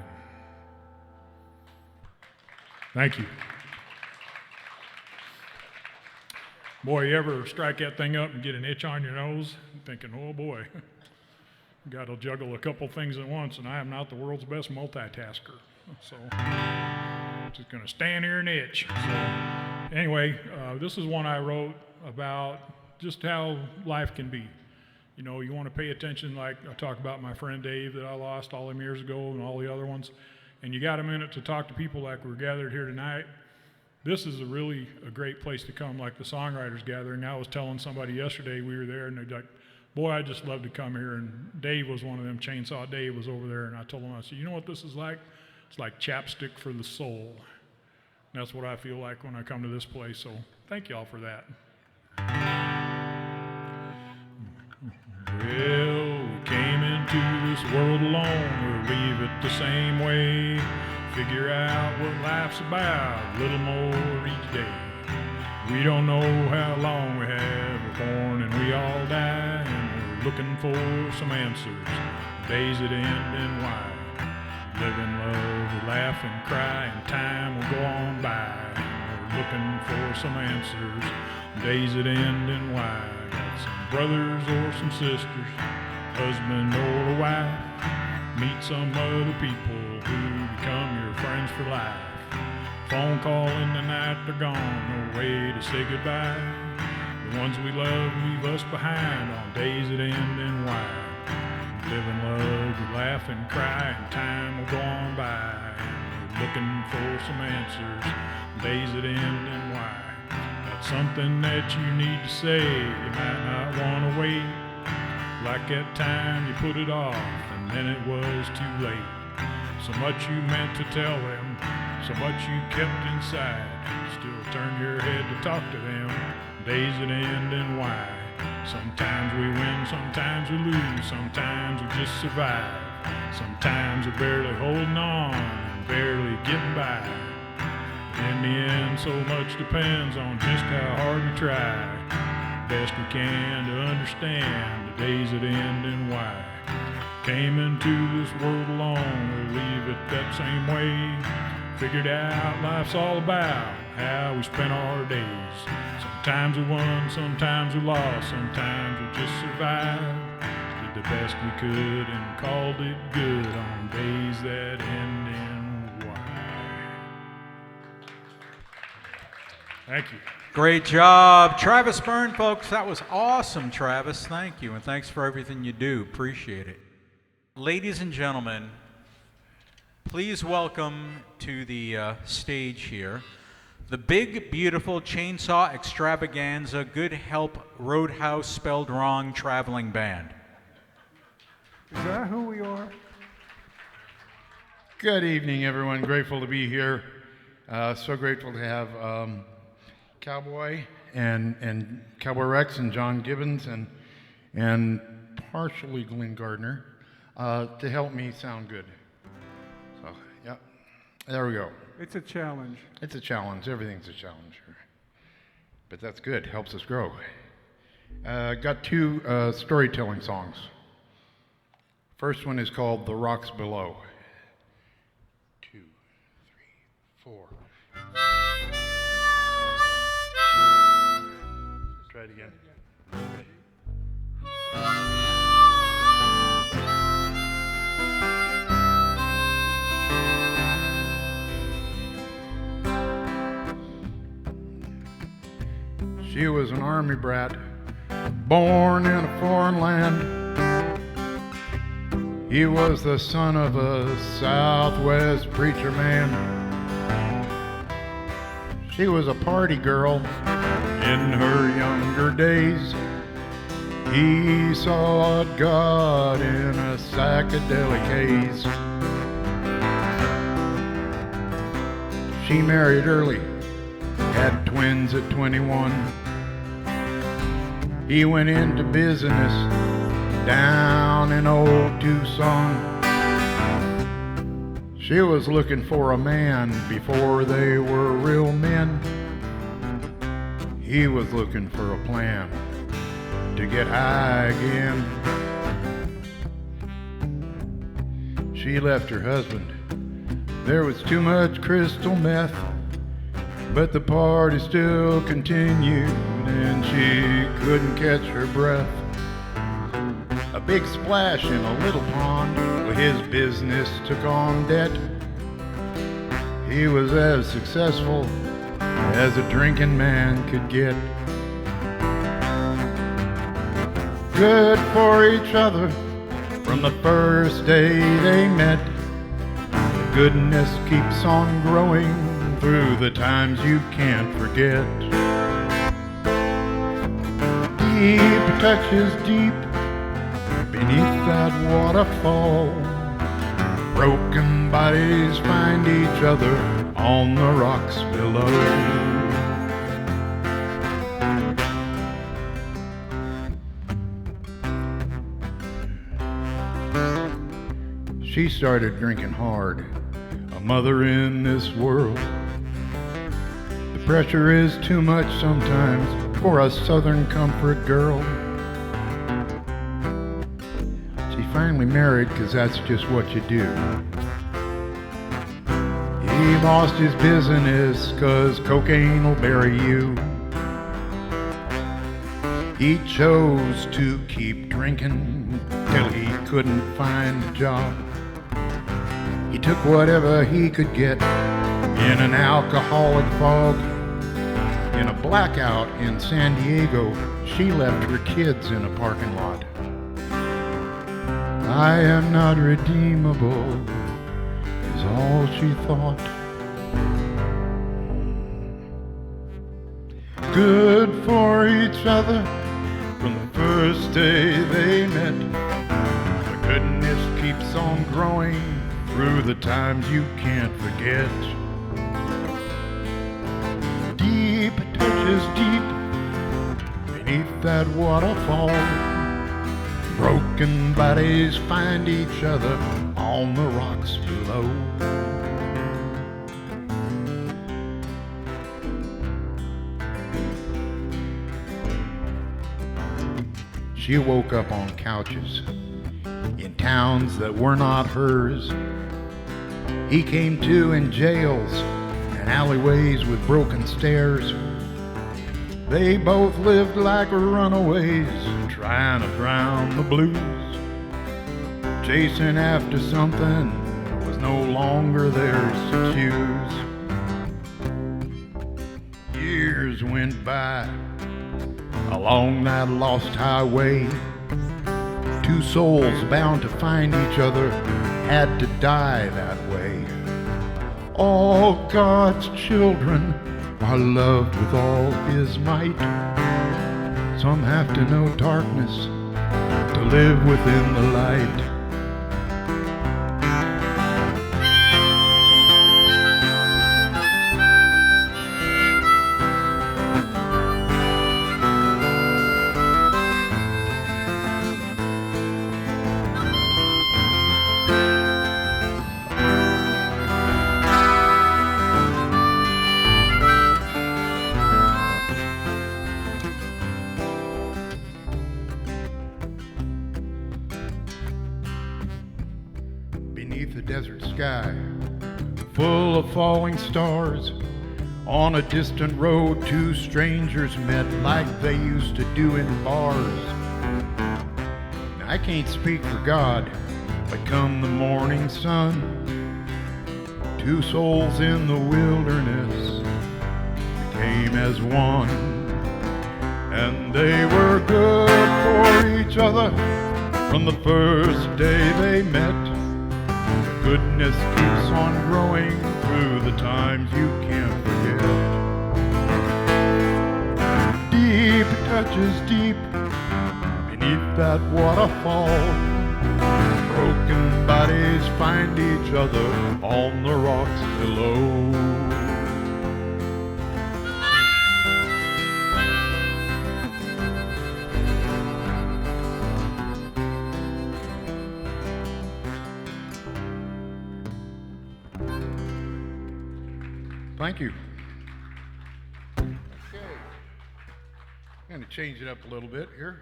Thank you. Boy, you ever strike that thing up and get an itch on your nose? Thinking, oh boy, got to juggle a couple things at once, and I am not the world's best multitasker. So, just going to stand here and itch. So, anyway, this is one I wrote about just how life can be. You know, you want to pay attention, like I talked about my friend Dave that I lost all them years ago and all the other ones, and you got a minute to talk to people like we're gathered here tonight. This is really a great place to come, like the songwriters gathering. I was telling somebody yesterday, we were there, and they're like, boy, I just love to come here. And Dave was one of them. Chainsaw Dave was over there, and I told him, I said, you know what this is like? It's like chapstick for the soul. And that's what I feel like when I come to this place, so thank y'all for that. Well, we came into this world alone, we'll leave it the same way. Figure out what life's about, a little more each day. We don't know how long we have, we're born and we all die, and we're looking for some answers, days that end and why. Live and love, we laugh and cry, and time will go on by. And we're looking for some answers, days that end and why. Got some brothers or some sisters, husband or a wife. Meet some other people who become your friends for life. Phone call in the night, they're gone, no way to say goodbye. The ones we love leave us behind on days that end and why. Live and love, we laugh and cry, and time will go on by. And we're looking for some answers, days that end and why. That's something that you need to say, you might not want to wait. Like that time you put it off, and then it was too late. So much you meant to tell them, so much you kept inside. Still turn your head to talk to them, days that end and why. Sometimes we win, sometimes we lose, sometimes we just survive. Sometimes we're barely holding on, and barely getting by. In the end, so much depends on just how hard we try. Best we can to understand the days that end and why. Came into this world alone, we'll leave it that same way. Figured out life's all about how we spent our days. Sometimes we won, sometimes we lost, sometimes we just survived. Did the best we could and called it good on days that end in Y. Thank you. Great job. Travis Byrne, folks. That was awesome, Travis. Thank you, and thanks for everything you do. Appreciate it. Ladies and gentlemen, please welcome to the stage here the Big Beautiful Chainsaw Extravaganza Good Help Roadhouse Spelled Wrong Traveling Band. Is that who we are? Good evening, everyone. Grateful to be here. So grateful to have Cowboy and Cowboy Rex and John Gibbons and partially Glen Gardner to help me sound good. So, yeah, there we go. It's a challenge. It's a challenge. Everything's a challenge. But that's good. Helps us grow. Got two storytelling songs. First one is called The Rocks Below. 2, 3, 4. Try it again. She was an army brat, born in a foreign land. He was the son of a Southwest preacher man. She was a party girl in her younger days. He saw God in a psychedelic haze. She married early, had twins at 21. He went into business down in old Tucson. She was looking for a man before they were real men. He was looking for a plan to get high again. She left her husband. There was too much crystal meth, but the party still continued and she couldn't catch her breath. A big splash in a little pond where his business took on debt. He was as successful as a drinking man could get. Good for each other from the first day they met. The goodness keeps on growing through the times you can't forget. Deep touches deep beneath that waterfall. Broken bodies find each other on the rocks below. She started drinking hard, a mother in this world. The pressure is too much sometimes for a southern comfort girl. She finally married because that's just what you do. He lost his business because cocaine will bury you. He chose to keep drinking till he couldn't find a job. He took whatever he could get in an alcoholic fog. In a blackout in San Diego, she left her kids in a parking lot. I am not redeemable, is all she thought. Good for each other from the first day they met. The goodness keeps on growing through the times you can't forget. Deep touches deep beneath that waterfall. Broken bodies find each other on the rocks below. She woke up on couches in towns that were not hers. He came to in jails and alleyways with broken stairs. They both lived like runaways, trying to drown the blues. Chasing after something that was no longer theirs to choose. Years went by along that lost highway. Two souls bound to find each other had to die that way. All God's children are loved with all his might. Some have to know darkness to live within the light. Beneath the desert sky, full of falling stars, on a distant road two strangers met like they used to do in bars. Now, I can't speak for God, but come the morning sun, two souls in the wilderness became as one. And they were good for each other from the first day they met. Goodness keeps on growing through the times you can't forget. Deep touches deep beneath that waterfall. Broken bodies find each other on the rocks below. Thank you. Okay. I'm going to change it up a little bit here.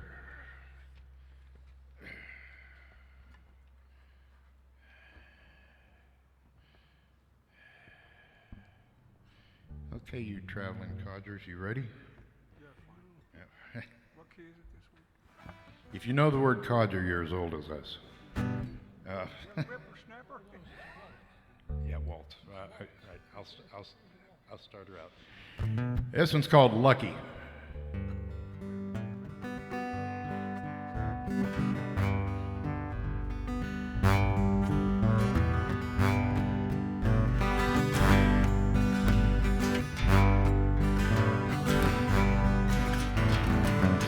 Okay, you traveling codgers, you ready? Yeah. If you know the word codger, you're as old as us. Yeah, Walt. I'll start her out. This one's called Lucky.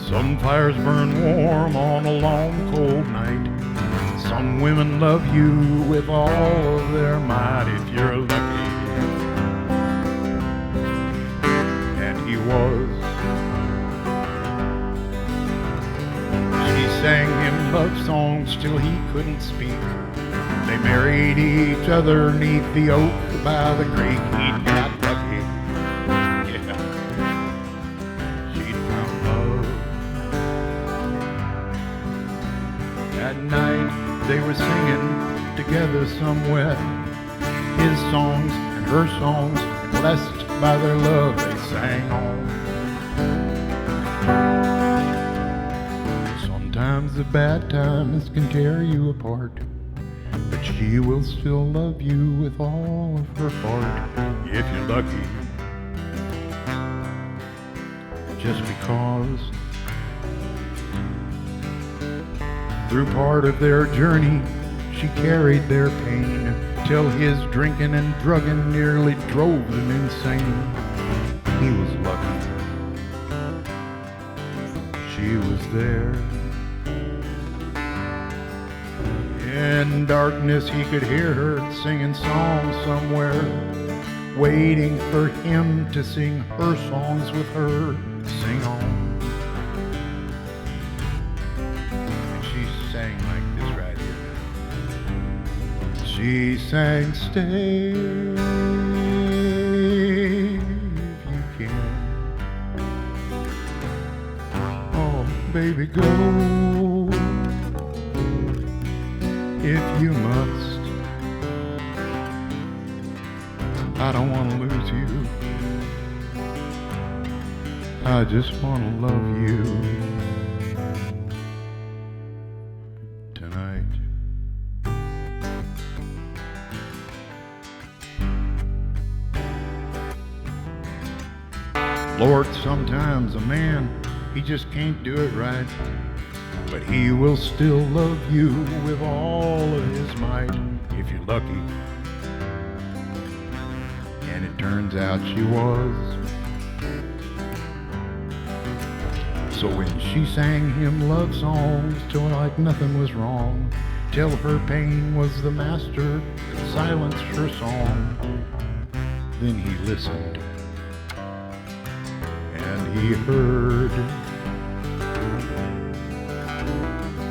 Some fires burn warm on a long cold night. Some women love you with all of their might if you're lucky. And he was. She sang him love songs till he couldn't speak. They married each other 'neath the oak by the creek. He got lucky. Yeah. She'd found love. That night they were singing together somewhere. His songs and her songs, blessed by their love, they sang on. Sometimes the bad times can tear you apart, but she will still love you with all of her heart if you're lucky. Just because through part of their journey, she carried their pain, till his drinking and drugging nearly drove them insane. He was lucky. She was there. In darkness he could hear her singing songs somewhere, waiting for him to sing her songs with her. Sing on. She sang, stay if you can. Oh, baby, go if you must. I don't want to lose you. I just want to love you tonight. Lord, sometimes a man, he just can't do it right, but he will still love you with all of his might if you're lucky. And it turns out she was. So when she sang him love songs till like nothing was wrong, till her pain was the master that silenced her song, then he listened. He heard.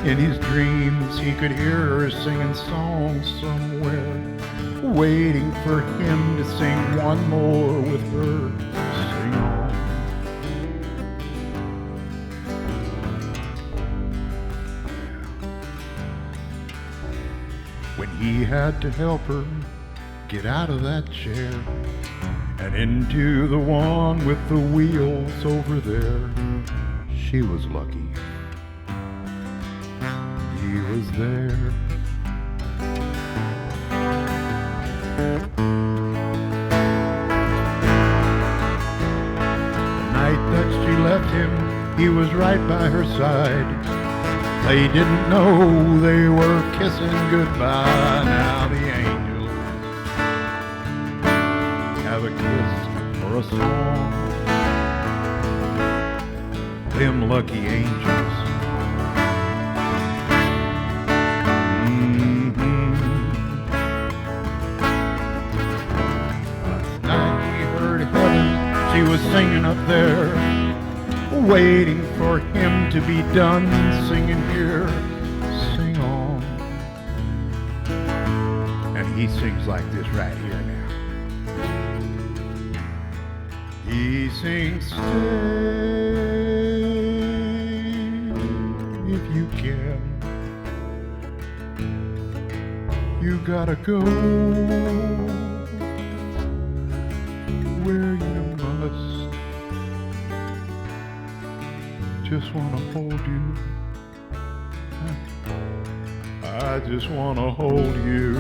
In his dreams he could hear her singing songs somewhere, waiting for him to sing one more with her. Sing on. When he had to help her get out of that chair and into the one with the wheels over there, she was lucky. He was there. The night that she left him, he was right by her side. They didn't know they were kissing goodbye. Now the angels have a kiss or a song. Them lucky angels. Last night we heard heaven, she was singing up there, waiting for him to be done singing here. Sing on. And he sings like this right here now. He sings, stay if you can. You gotta go where you must. just want to hold you. I just want to hold you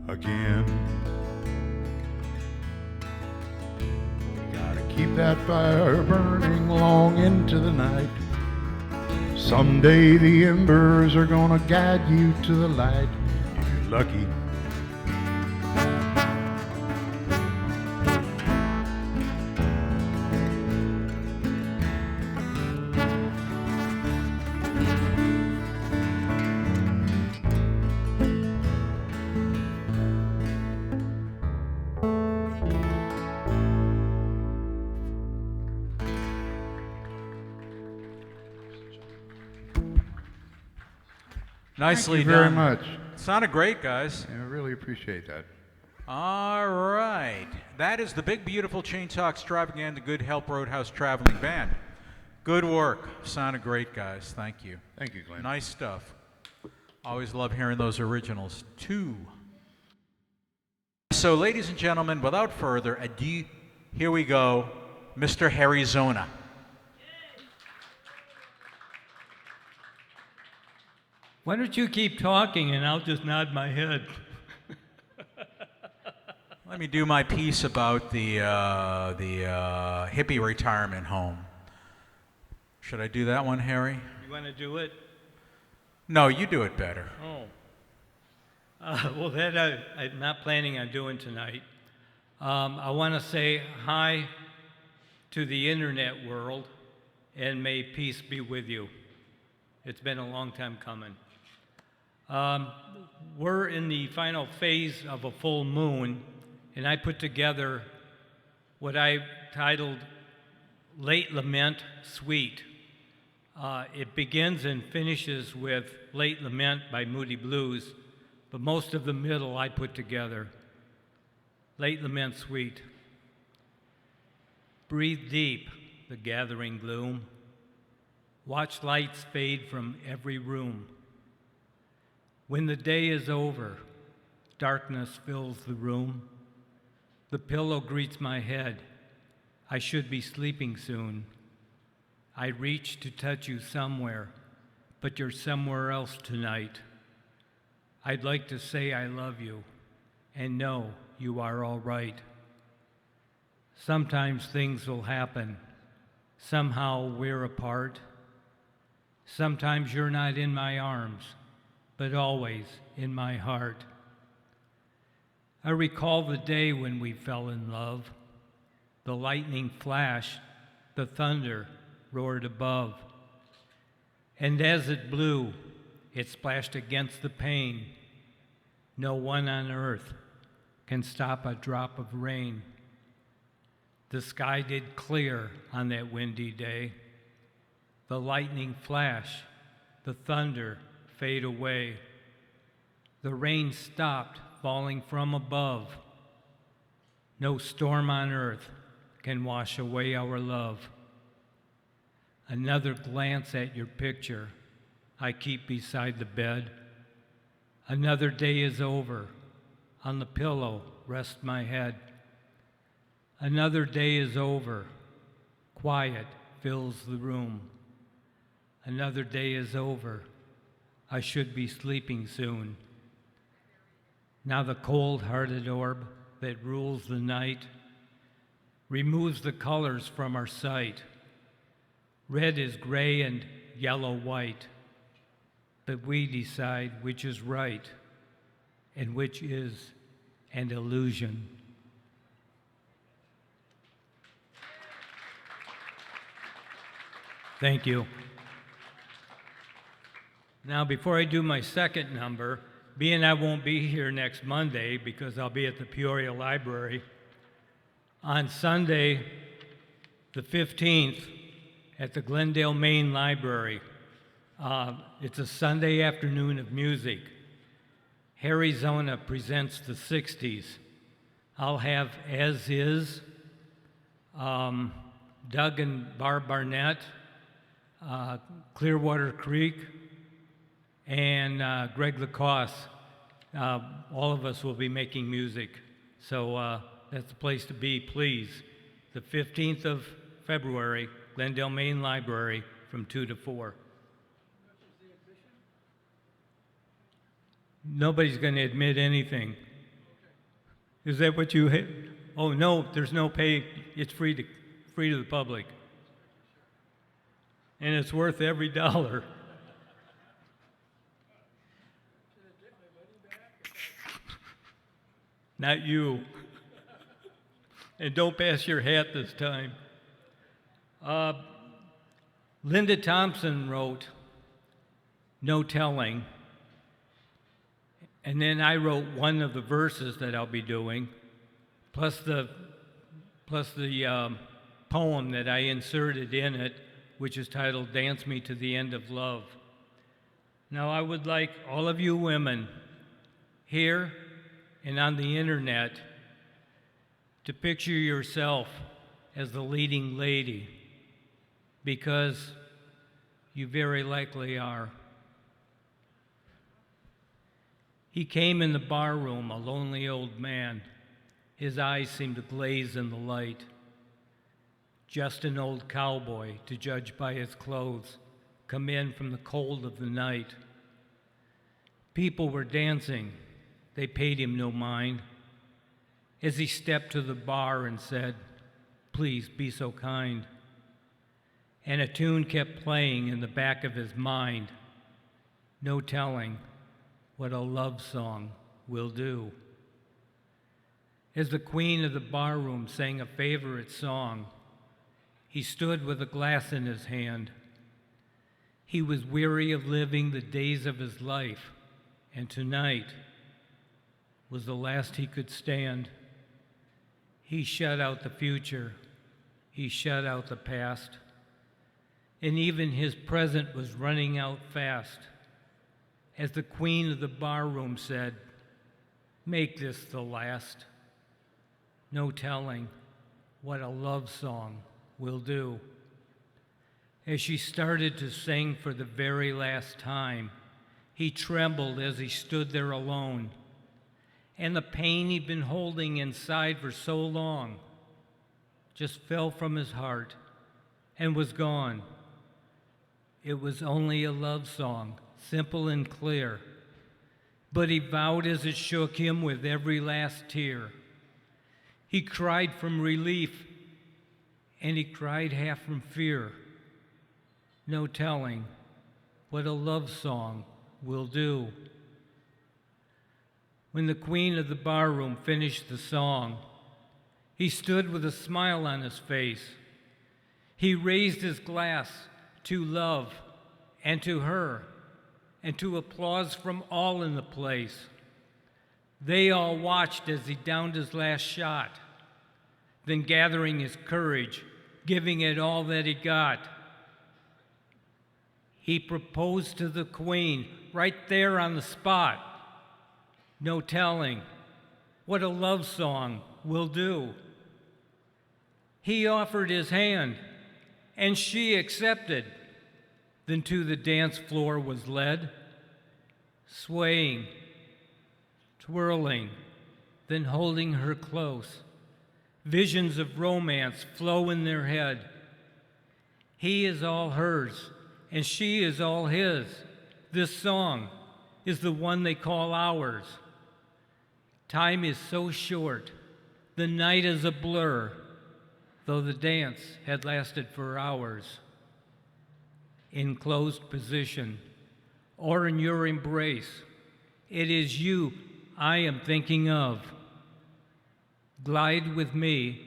again. Gotta keep that fire burning long into the night. Someday the embers are gonna guide you to the light if you're lucky. Nicely Thank you very done. much. Sounded great, guys. I really appreciate that. All right. That is the Big Beautiful Chainsaw Extravaganza Good Help Roadhouse Traveling Band. Good work. Sounded great, guys. Thank you. Thank you, Glenn. Nice stuff. Always love hearing those originals, too. So, ladies and gentlemen, without further ado, here we go, Mr. HarryZona. Why don't you keep talking and I'll just nod my head? Let me do my piece about the hippie retirement home. Should I do that one, Harry? You want to do it? No, you do it better. Oh. Well, that I'm not planning on doing tonight. I want to say hi to the internet world and may peace be with you. It's been a long time coming. We're in the final phase of a full moon, and I put together what I titled Late Lament Suite. It begins and finishes with Late Lament by Moody Blues, but most of the middle I put together. Late Lament Suite. Breathe deep the gathering gloom. Watch lights fade from every room. When the day is over, darkness fills the room. The pillow greets my head. I should be sleeping soon. I reach to touch you somewhere, but you're somewhere else tonight. I'd like to say I love you and know you are all right. Sometimes things will happen. Somehow we're apart. Sometimes you're not in my arms, but always in my heart. I recall the day when we fell in love. The lightning flashed, the thunder roared above. And as it blew, it splashed against the pane. No one on earth can stop a drop of rain. The sky did clear on that windy day. The lightning flash, the thunder fade away. The rain stopped falling from above. No storm on earth can wash away our love. Another glance at your picture I keep beside the bed. Another day is over. On the pillow rest my head. Another day is over. Quiet fills the room. Another day is over. I should be sleeping soon. Now the cold-hearted orb that rules the night removes the colors from our sight. Red is gray and yellow white, but we decide which is right and which is an illusion. Thank you. Now, before I do my second number, being I won't be here next Monday because I'll be at the Peoria Library, on Sunday, the 15th, at the Glendale Main Library. It's a Sunday afternoon of music. HarryZona presents the 60s. I'll have As Is, Doug and Barb Barnett, Clearwater Creek, and Greg Lacoste. All of us will be making music. So that's the place to be, please. the 15th of February, Glendale Main Library, from 2 to 4. Nobody's going to admit anything. Is that what you hit? Oh, no, there's no pay. It's free to the public. And it's worth every dollar. Not you. And don't pass your hat this time. Linda Thompson wrote, "No Telling." And then I wrote one of the verses that I'll be doing, plus the poem that I inserted in it, which is titled "Dance Me to the End of Love." Now I would like all of you women here and on the internet to picture yourself as the leading lady, because you very likely are. He came in the bar room, a lonely old man. His eyes seemed to glaze in the light. Just an old cowboy, to judge by his clothes, come in from the cold of the night. People were dancing. They paid him no mind. As he stepped to the bar and said, "Please be so kind." And a tune kept playing in the back of his mind. No telling what a love song will do. As the queen of the barroom sang a favorite song, he stood with a glass in his hand. He was weary of living the days of his life, and tonight was the last he could stand. He shut out the future. He shut out the past. And even his present was running out fast. As the queen of the barroom said, "Make this the last." No telling what a love song will do. As she started to sing for the very last time, he trembled as he stood there alone. And the pain he'd been holding inside for so long just fell from his heart and was gone. It was only a love song, simple and clear, but he vowed as it shook him with every last tear. He cried from relief, and he cried half from fear. No telling what a love song will do. When the queen of the barroom finished the song, he stood with a smile on his face. He raised his glass to love and to her, and to applause from all in the place. They all watched as he downed his last shot, then gathering his courage, giving it all that he got, he proposed to the queen right there on the spot. No telling what a love song will do. He offered his hand, and she accepted. Then to the dance floor was led, swaying, twirling, then holding her close. Visions of romance flow in their head. He is all hers, and she is all his. This song is the one they call ours. Time is so short, the night is a blur, though the dance had lasted for hours. In closed position, or in your embrace, it is you I am thinking of. Glide with me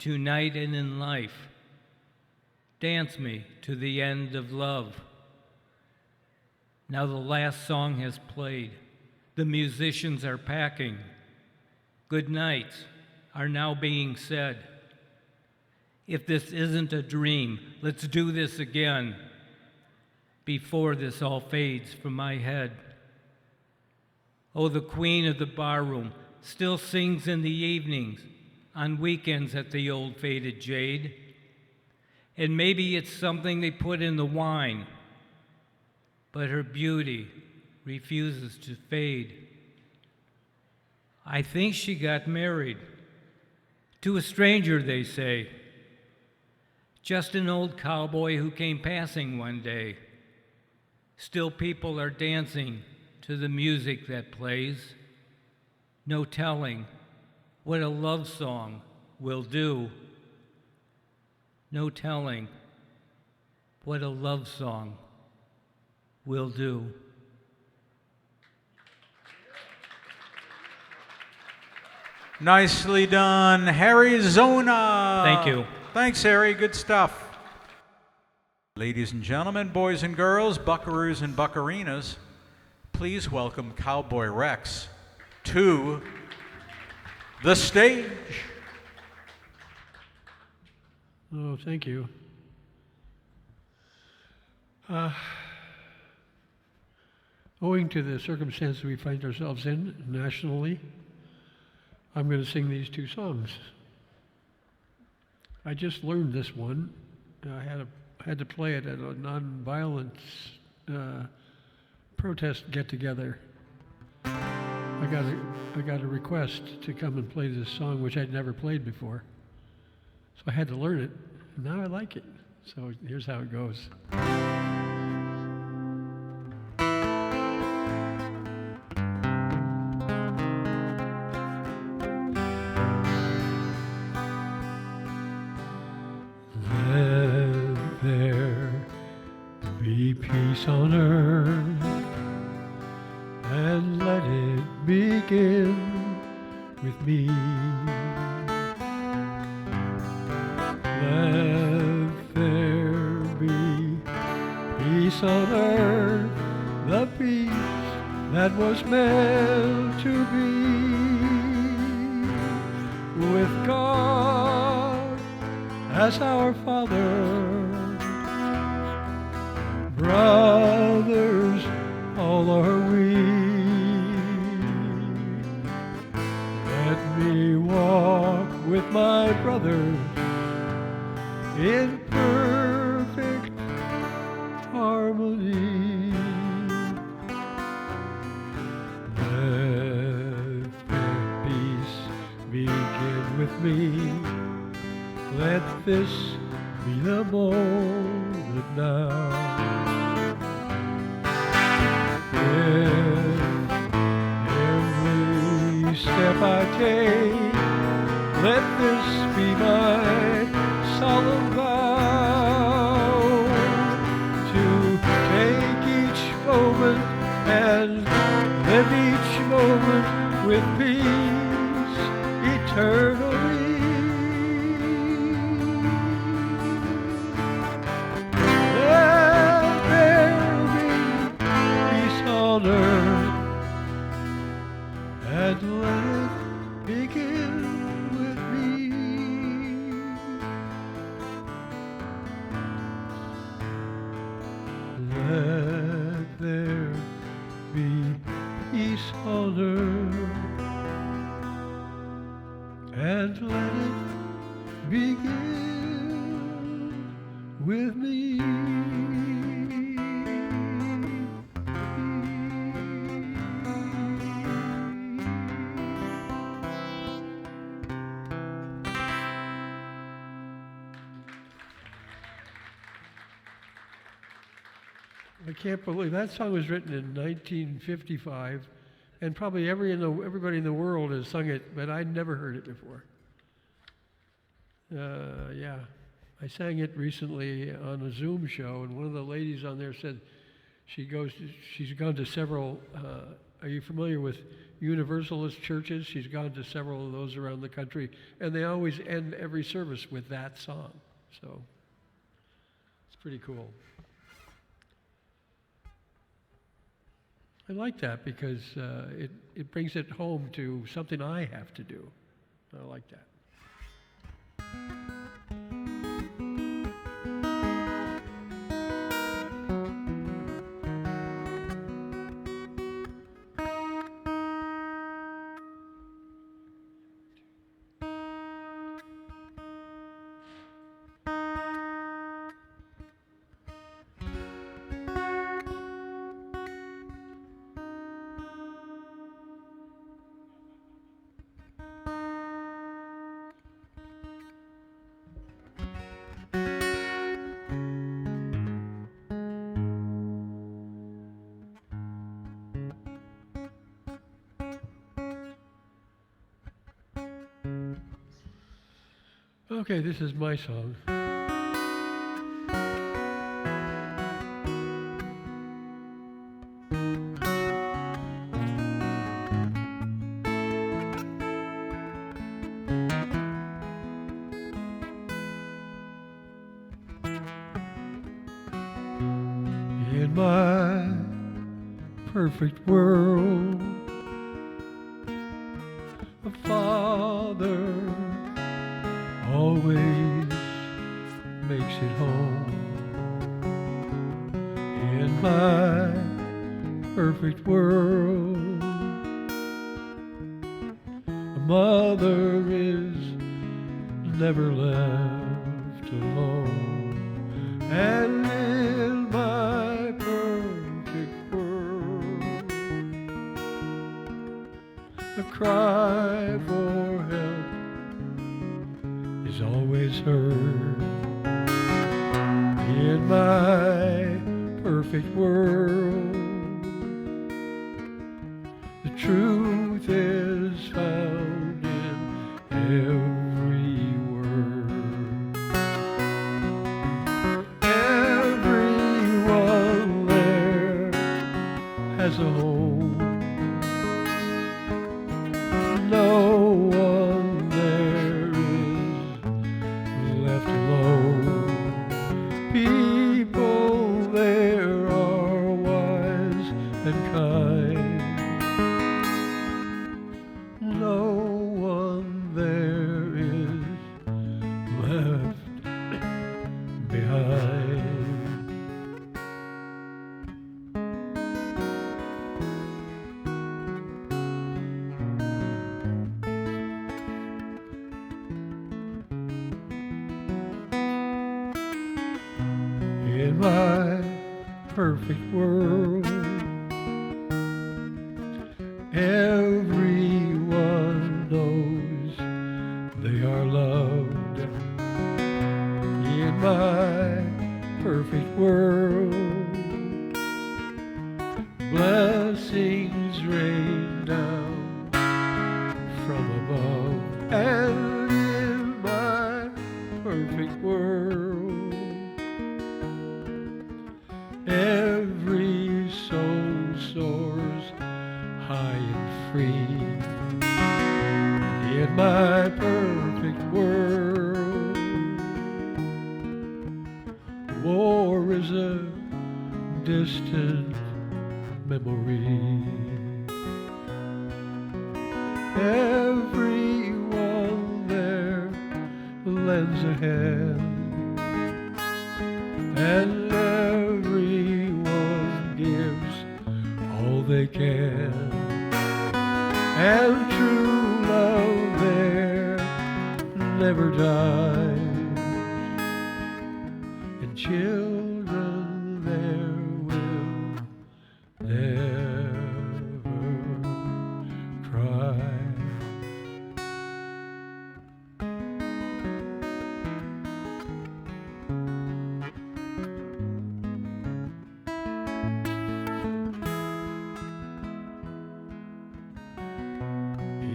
tonight and in life. Dance me to the end of love. Now the last song has played. The musicians are packing. Good nights are now being said. If this isn't a dream, let's do this again before this all fades from my head. Oh, the queen of the barroom still sings in the evenings, on weekends at the old faded Jade. And maybe it's something they put in the wine, but her beauty refuses to fade. I think she got married to a stranger, they say. Just an old cowboy who came passing one day. Still people are dancing to the music that plays. No telling what a love song will do. No telling what a love song will do. Nicely done, HarryZona. Thank you. Thanks, Harry. Good stuff. Ladies and gentlemen, boys and girls, buckaroos and buccarinas, please welcome Cowboy Rex to the stage. Oh, thank you. Owing to the circumstances we find ourselves in nationally, I'm going to sing these two songs. I just learned this one. I had to play it at a nonviolence protest get-together. I got a request to come and play this song, which I'd never played before. So I had to learn it, and now I like it. So here's how it goes. Let there be peace on earth, and let it begin with me. Let there be peace on earth, the peace that was meant to be, with God as our Father, brothers all are we. Let me walk with my brothers in perfect harmony. Let their peace begin with me. Let this be the moment now. With every step I take, let this be my solemn vow to take each moment and live each moment with peace eternally. Let there be peace on earth, and let it begin with me. Let there be peace on earth, and let it begin with me. I can't believe that song was written in 1955, and probably everybody in the world has sung it, but I'd never heard it before. Yeah, I sang it recently on a Zoom show, and one of the ladies on there said she's gone to several. Are you familiar with Universalist churches? She's gone to several of those around the country, and they always end every service with that song. So it's pretty cool. I like that because it brings it home to something I have to do. I like that. Okay, this is my song. In my perfect world, a father always makes it home. In my perfect world, a mother is never left alone. And in my perfect world, a cry for help is always heard. In my perfect world, the truth is found in every word. Everyone there has a home. No one there is left alone. People there are wise and kind. No one there is left behind. In my perfect world, everyone knows they are loved. In my perfect world, blessings rain down from above. And in my perfect world, every soul soars high and free. In my perfect world, war is a distant memory. Everyone there lends a hand, and everyone gives all they can. And true love there never dies, and children there will never cry.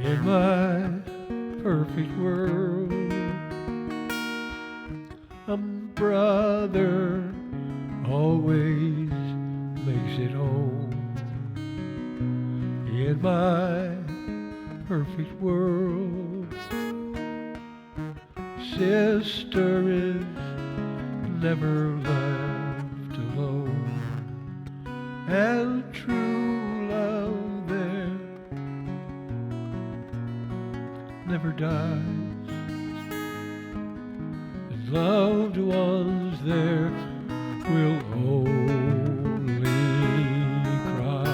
In my perfect world, a brother always makes it home. In my perfect world, sister is never left alone. And true love there never dies, and loved ones there will only cry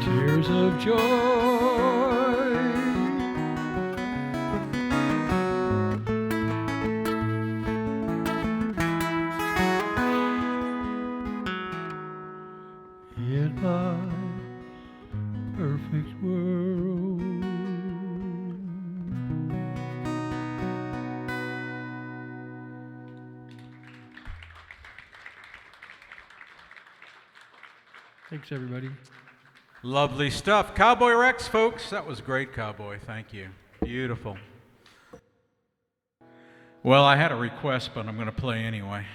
tears of joy. In my perfect world. Thanks, everybody. Lovely stuff. Cowboy Rex, folks. That was great, Cowboy. Thank you. Beautiful. Well, I had a request, but I'm going to play anyway.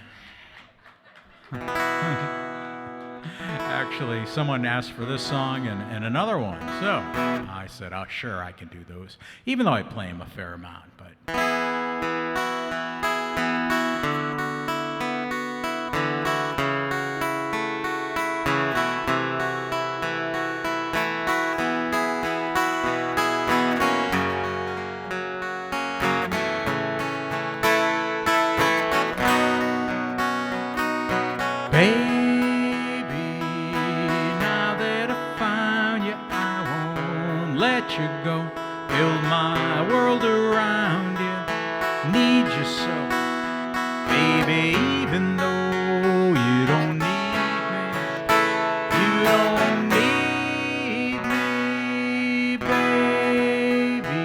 Actually, someone asked for this song and another one, so I said, oh, sure, I can do those, even though I play them a fair amount. But baby, now that I found you, I won't let you go. Build my world around you, need you so. Baby, even though you don't need me, you don't need me, baby.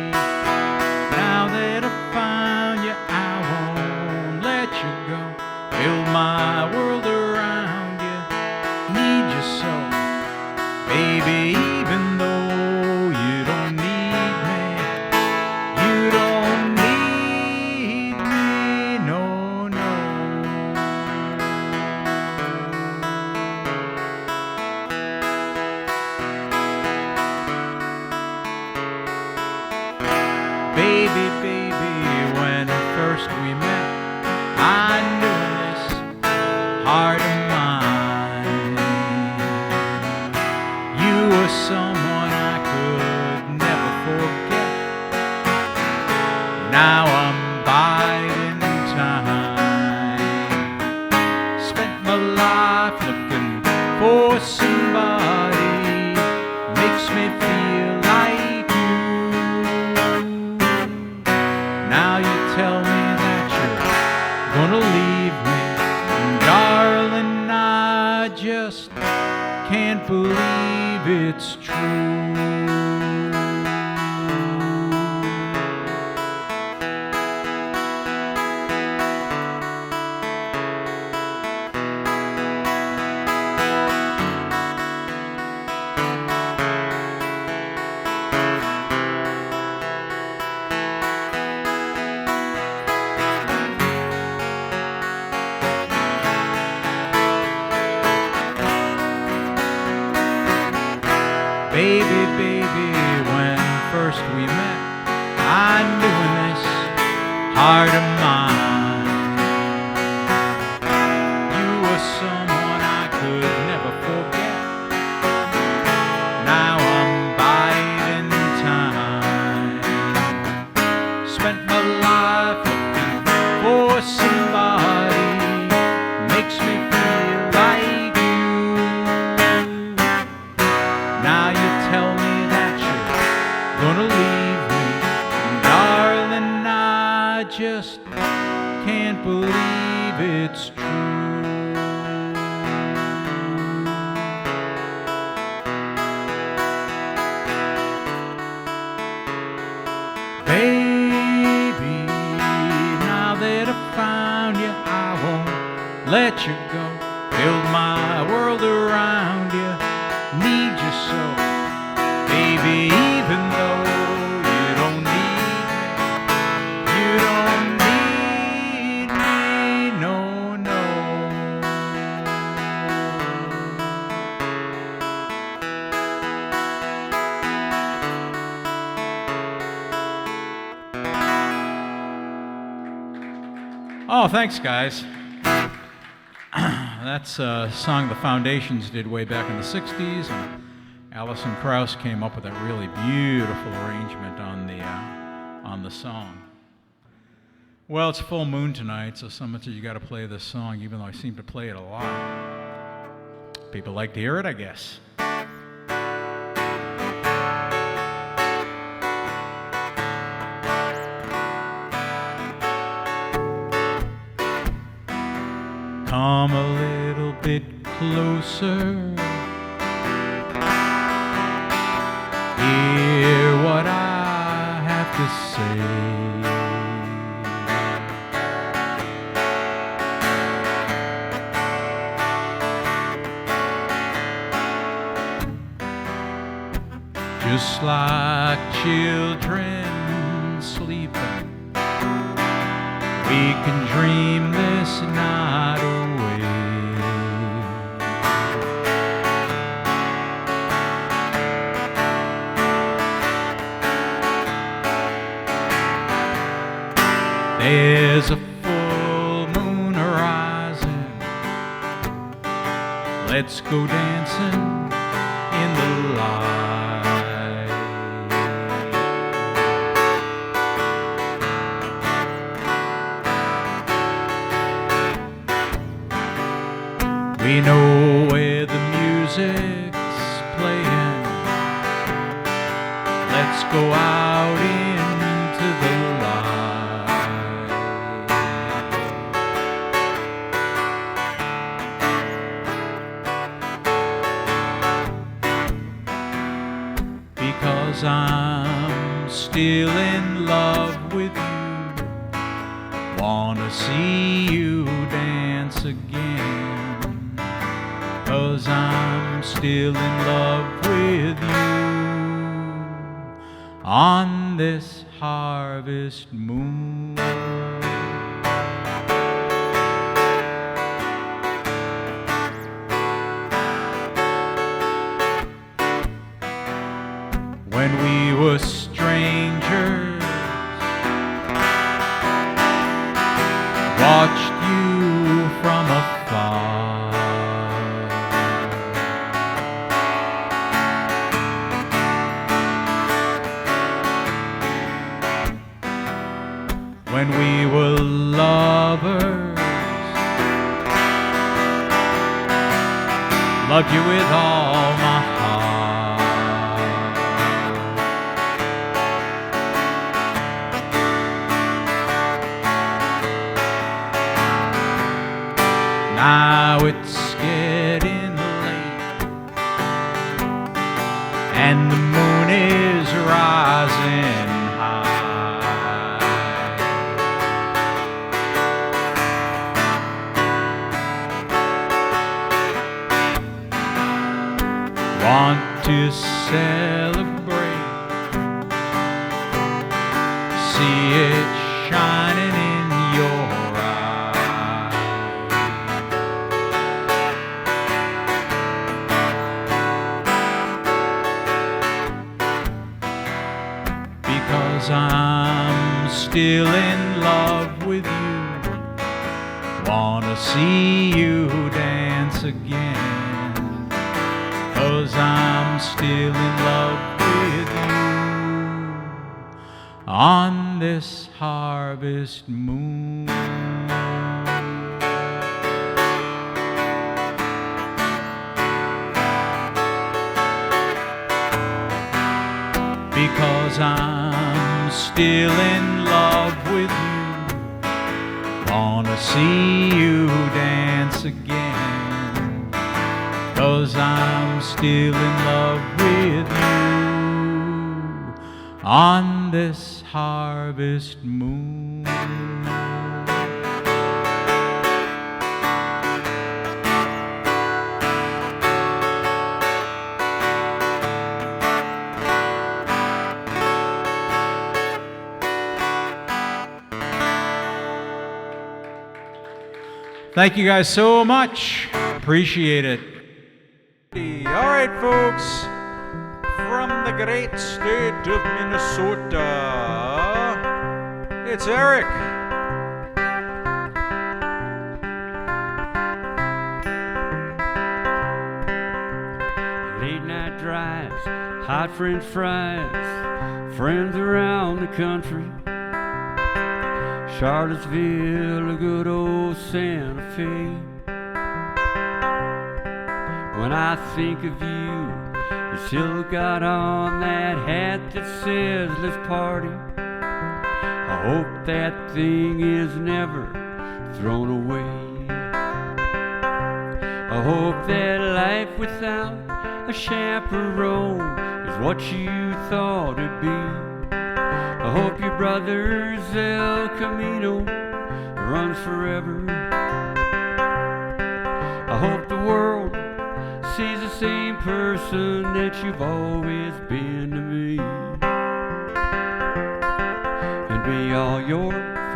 Now that I found you, I won't let you go. Build my world around you, need you so. Baby, even though you don't need me, you don't need me, no, no. Baby, baby, when first we met, I knew this heart of mine. You were someone I could never forget. Now I'm biding time. Spent my life looking for somebody, makes me feel like you. Now you tell me that you're gonna leave me, and darling, I just can't believe it's true. Baby, baby, when first we met, I knew in this heart of mine, you were someone I could never forget. Now I'm biding time. Spent my life looking for somebody, makes me feel like you. Now you tell me that you're gonna leave me, and darling, I just can't believe it's true. Baby, now that I found you, I won't let you go. Build my world around you, need you so. Baby, even though you don't need me, you don't need me, no, no. Oh, thanks, guys. That's a song the Foundations did way back in the 60s, and Alison Krauss came up with a really beautiful arrangement on the song. Well, it's full moon tonight, so some of you got to play this song, even though I seem to play it a lot. People like to hear it, I guess. Come a little bit closer. Hear what I have to say. Just like children sleeping we can dream this night away. There's a full moon horizon. Let's go dancing in the light. We know where the music's playing. Let's go out into the light. Because I'm still in love with you. Wanna see you dance again. 'Cause I'm still in love with you on this harvest moon. When we were strangers, watched you from afar. When we were lovers, loved you with all my heart. Now it's getting late, and the moon is rising high. Want to celebrate, see it shining in your eyes. Because I'm still in love with you. Wanna see you dance again. 'Cause I'm still in love with you on this harvest moon. Because I'm still in love with you. Wanna see you dance again. 'Cause I'm still in love with you on this harvest moon. Thank you guys so much. Appreciate it. All right, folks, from the great state of Minnesota, it's Erik. Late night drives, hot french fries, friends around the country. Charlottesville, a good old Santa Fe. When I think of you, you still got on that hat that says let's party. I hope that thing is never thrown away. I hope that life without a chaperone is what you thought it'd be. I hope your brother's El Camino runs forever. I hope the world sees the same person that you've always been to me. And may all your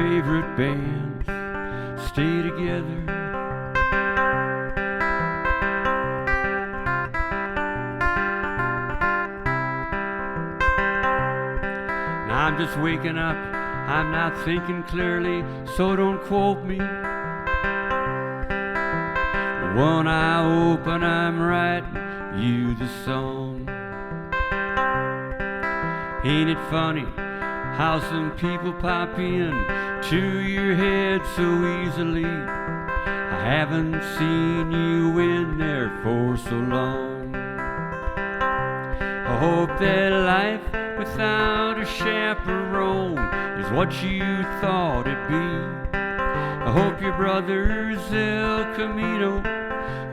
favorite bands stay together. Now I'm just waking up, I'm not thinking clearly, so don't quote me. One eye open, I'm writing you the song. Ain't it funny how some people pop in to your head so easily? I haven't seen you in there for so long. I hope that life without a chaperone is what you thought it'd be. I hope your brother's El Camino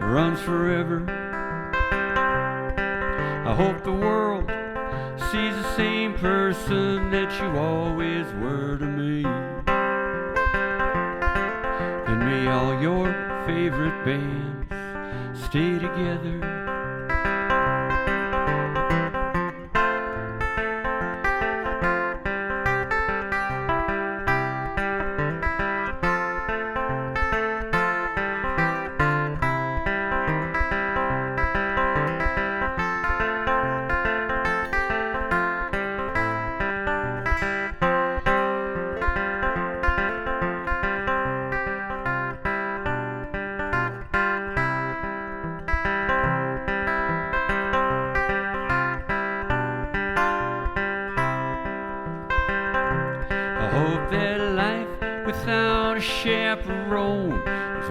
runs forever. I hope the world sees the same person that you always were to me. And may all your favorite bands stay together.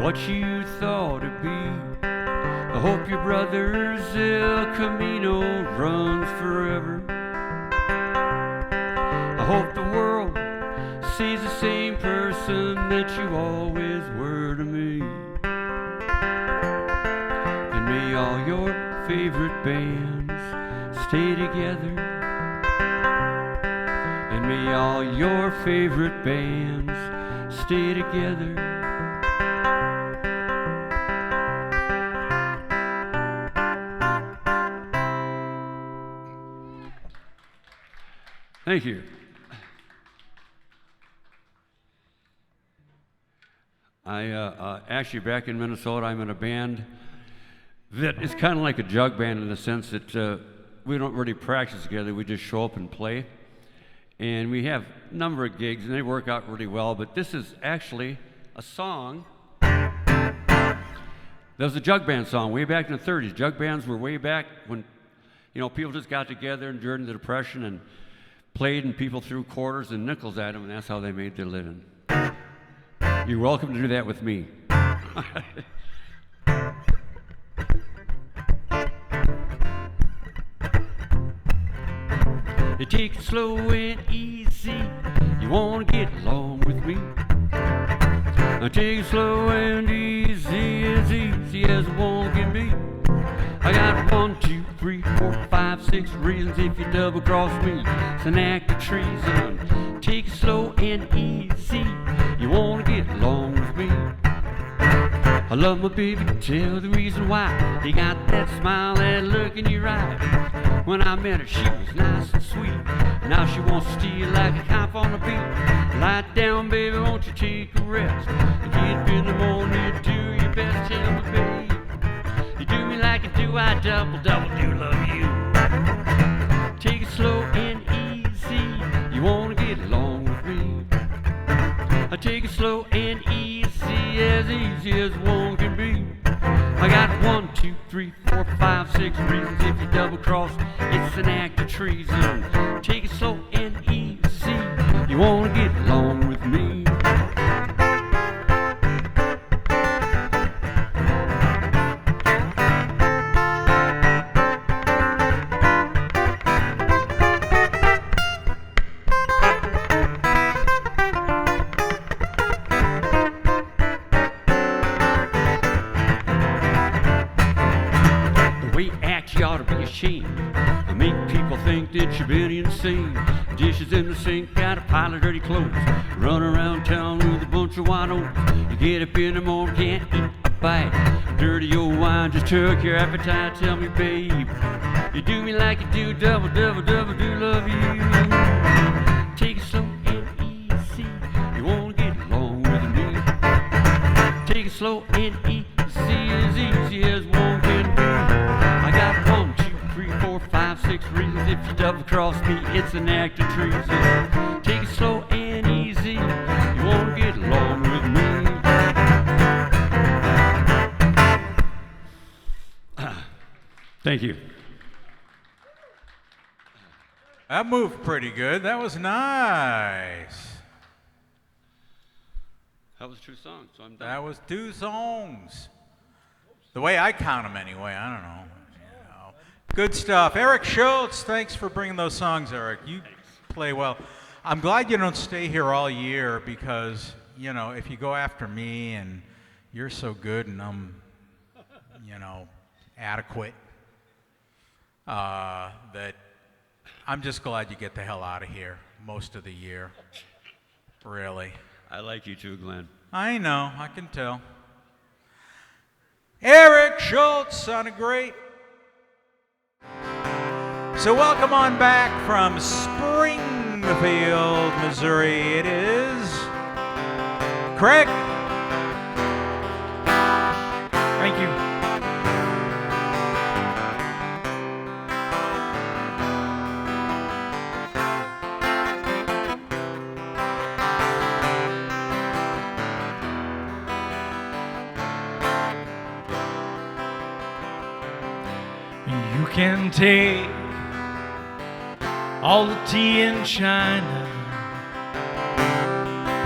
What you thought it'd be. I hope your brother's El Camino runs forever. I hope the world sees the same person that you always were to me. And may all your favorite bands stay together. And may all your favorite bands stay together. Thank you. Actually back in Minnesota, I'm in a band that is kind of like a jug band in the sense that we don't really practice together, we just show up and play. And we have a number of gigs and they work out really well, but this is actually a song that was a jug band song way back in the 30s. Jug bands were way back when, people just got together during the Depression and played and people threw quarters and nickels at them, and that's how they made their living. You're welcome to do that with me. You take it slow and easy, you wanna get along with me. I take it slow and easy as one can be. I got 1, 2, 3, 4, 5, 6 reasons if you double cross me. It's an act of treason. Take it slow and easy. You wanna get along with me. I love my baby, tell the reason why. You got that smile, that look in your eye. When I met her, she was nice and sweet. Now she wants to steal like a cop on the beat. Lie down, baby, won't you take a rest? You get up in the morning, you do your best, tell me, baby. You do me like I do, I double do love you. Take it slow and easy, you wanna get along with me. I take it slow and easy as one can be. I got 1, 2, 3, 4, 5, 6 reasons if you double cross, it's an act of treason. Take it slow and easy, you wanna get along with me. I make people think that you've been insane. Dishes in the sink, got a pile of dirty clothes. Run around town with a bunch of winos. You get up in the morning, can't eat a bite. Dirty old wine just took your appetite. Tell me, babe, you do me like you do, double do love you. Take it slow and easy. You won't Take it slow and easy, as easy as one can be. I got 1, 2, 3, 4, 5, 6 reasons. If you double cross me, it's an act of treason. Take it slow and easy. You won't get along with me. Thank you. That moved pretty good. That was nice. That was 2 songs, so I'm done. That was 2 songs. The way I count them anyway, I don't know. You know. Good stuff. Erik Schurtz, thanks for bringing those songs, Erik. You play well. I'm glad you don't stay here all year because, you know, if you go after me and you're so good and I'm, you know, adequate, that I'm just glad you get the hell out of here most of the year. Really. I like you too, Glen. I know, I can tell. Erik Schurtz sounded great. So welcome on back from Springfield, Missouri. It is Craig. Thank you. You can take all the tea in China,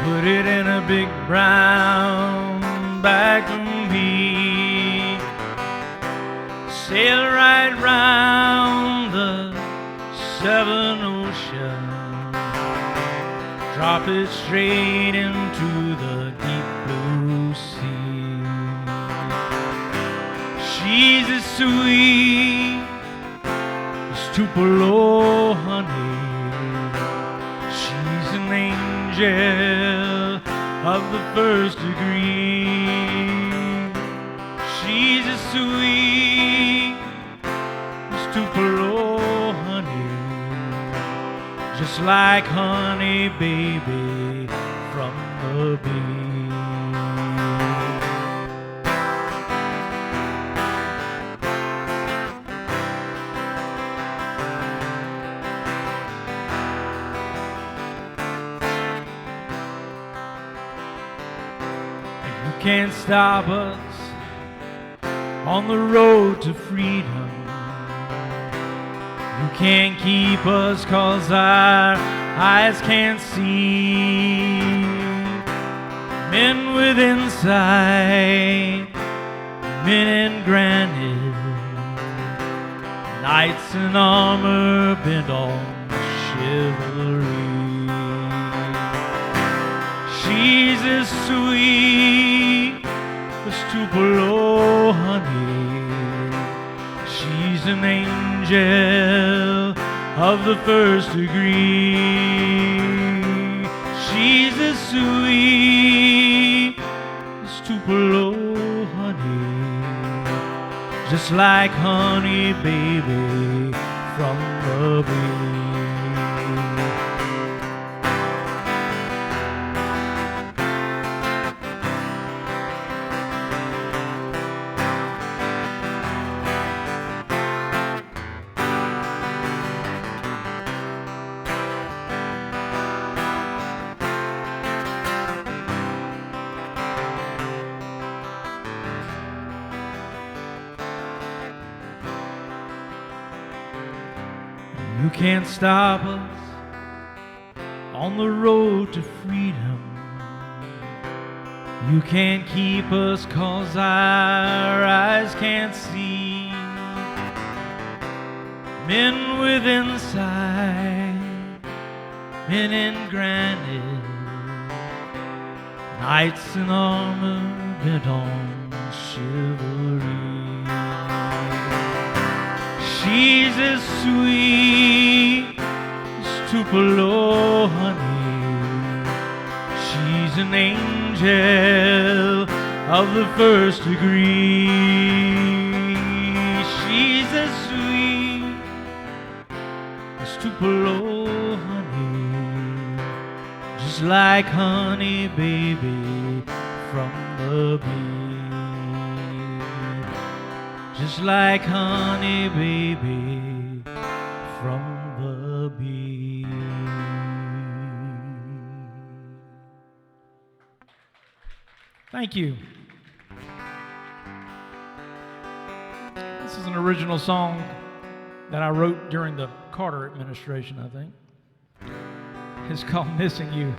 put it in a big brown bag of meat, sail right round the 7 oceans, drop it straight into the deep blue sea. She's as sweet as Tupelo honey. She's an angel of the first degree. She's as sweet as Tupelo honey, just like honey, baby, from the bee. Can't stop us on the road to freedom. You can't keep us 'cause our eyes can't see. Men with insight, men in granite, knights in armor bent on chivalry. She's as sweet as Tupelo honey. She's an angel of the first degree. She's as sweet as Tupelo honey, just like honey, baby, from the bee. You can't stop us on the road to freedom. You can't keep us 'cause our eyes can't see. Men with insight, men in granite, knights in armor bent on chivalry. She's as sweet as Tupelo honey. She's an angel of the first degree. She's as sweet as Tupelo honey, just like honey, baby, from the the bee, just like honey, baby, from the bee. Thank you. This is an original song that I wrote during the Carter administration, I think. It's called Missing You.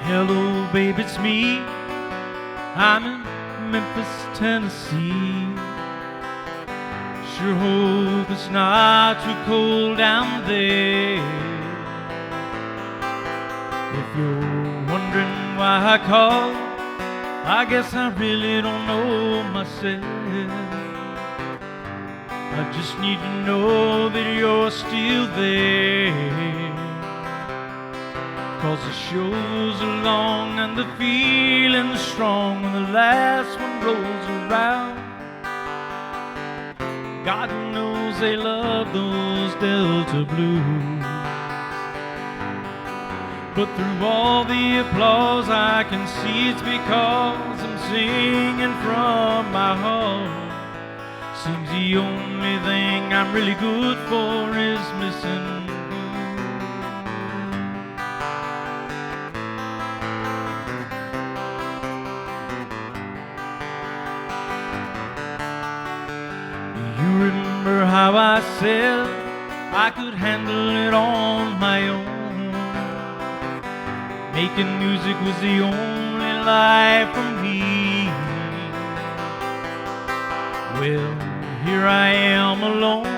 Hello, babe, it's me. I'm in Memphis, Tennessee. Sure hope it's not too cold down there. If you're wondering why I called, I guess I really don't know myself. I just need to know that you're still there. 'Cause the shows are long and the feeling's strong when the last one rolls around. God knows they love those Delta blues. But through all the applause I can see it's because I'm singing from my heart. Seems the only thing I'm really good for is missing you. You remember how I said I could handle it on my own? Making music was the only life for me. Well, here I am alone,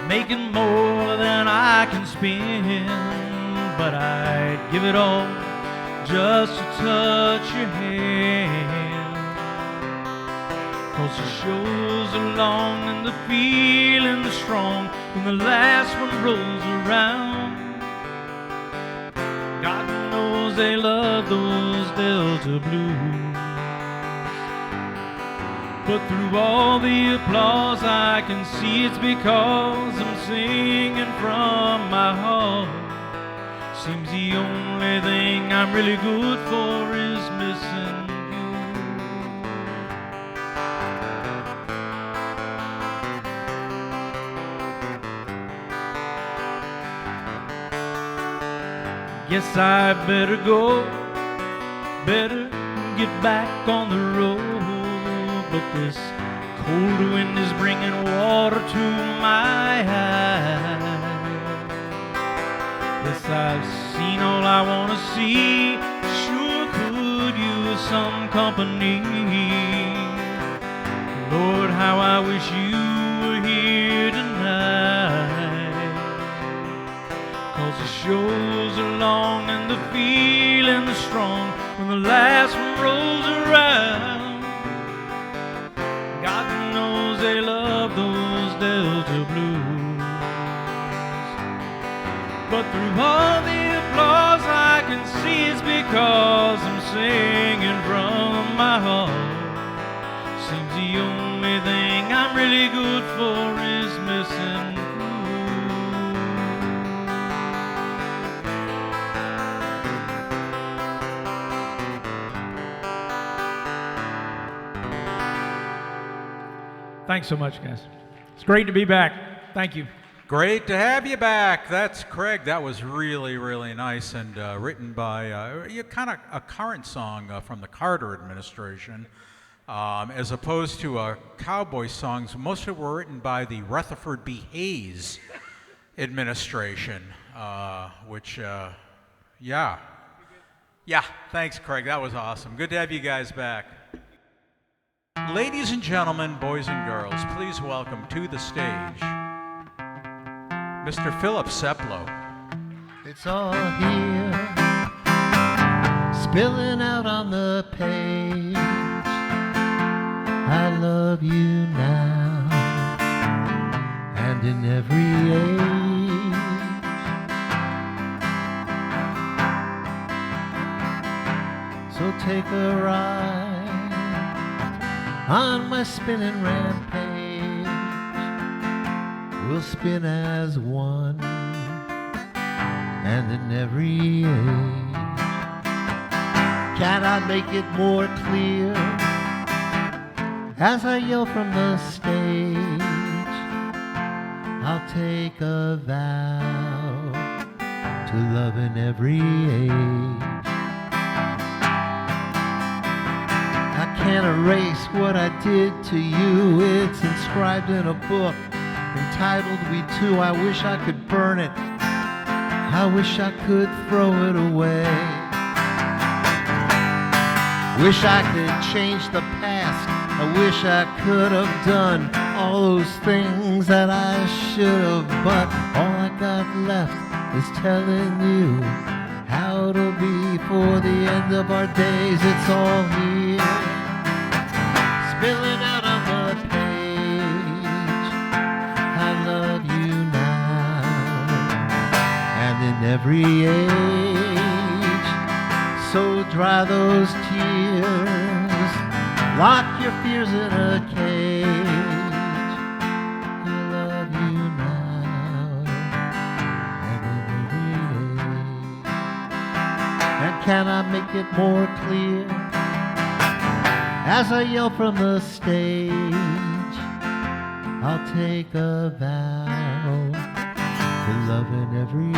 making more than I can spend. But I'd give it all just to touch your hand. 'Cause the shows are long and the feeling's strong when the last one rolls around. God knows they love those Delta blues. But through all the applause I can see it's because I'm singing from my heart. Seems the only thing I'm really good for is missing you. Guess I better go, better get back on the road. But this cold wind is bringing water to my eyes. Yes, I've seen all I want to see. Sure could use some company. Lord, how I wish you were here tonight. 'Cause the shows are long and the feeling's strong when the last one rolls around. God knows they love those Delta blues. But through all the applause I can see it's because I'm singing from my heart. Seems the only thing I'm really good for is missing you. Thanks so much, guys. It's great to be back. Thank you. Great to have you back. That's Craig. That was really, really nice and written by kind of a current song from the Carter administration, as opposed to Cowboy songs. Most of them were written by the Rutherford B. Hayes administration, which, yeah. Thanks, Craig. That was awesome. Good to have you guys back. Ladies and gentlemen, boys and girls, please welcome to the stage Mr. Philip Seplow. It's all here, spilling out on the page. I love you now, and in every age. So take a ride on my spinning rampage. We'll spin as one, and in every age. Can I make it more clear as I yell from the stage? I'll take a vow to love in every age. I can't erase what I did to you. It's inscribed in a book entitled We Two. I wish I could burn it. I wish I could throw it away. Wish I could change the past. I wish I could have done all those things that I should have. But all I got left is telling you how it'll be for the end of our days. It's all here, spilling out on the page. I love you now, and in every age. So dry those tears, lock your fears in a cage. I love you now, and in every age. And can I make it more clear as I yell from the stage? I'll take a vow to love in every age.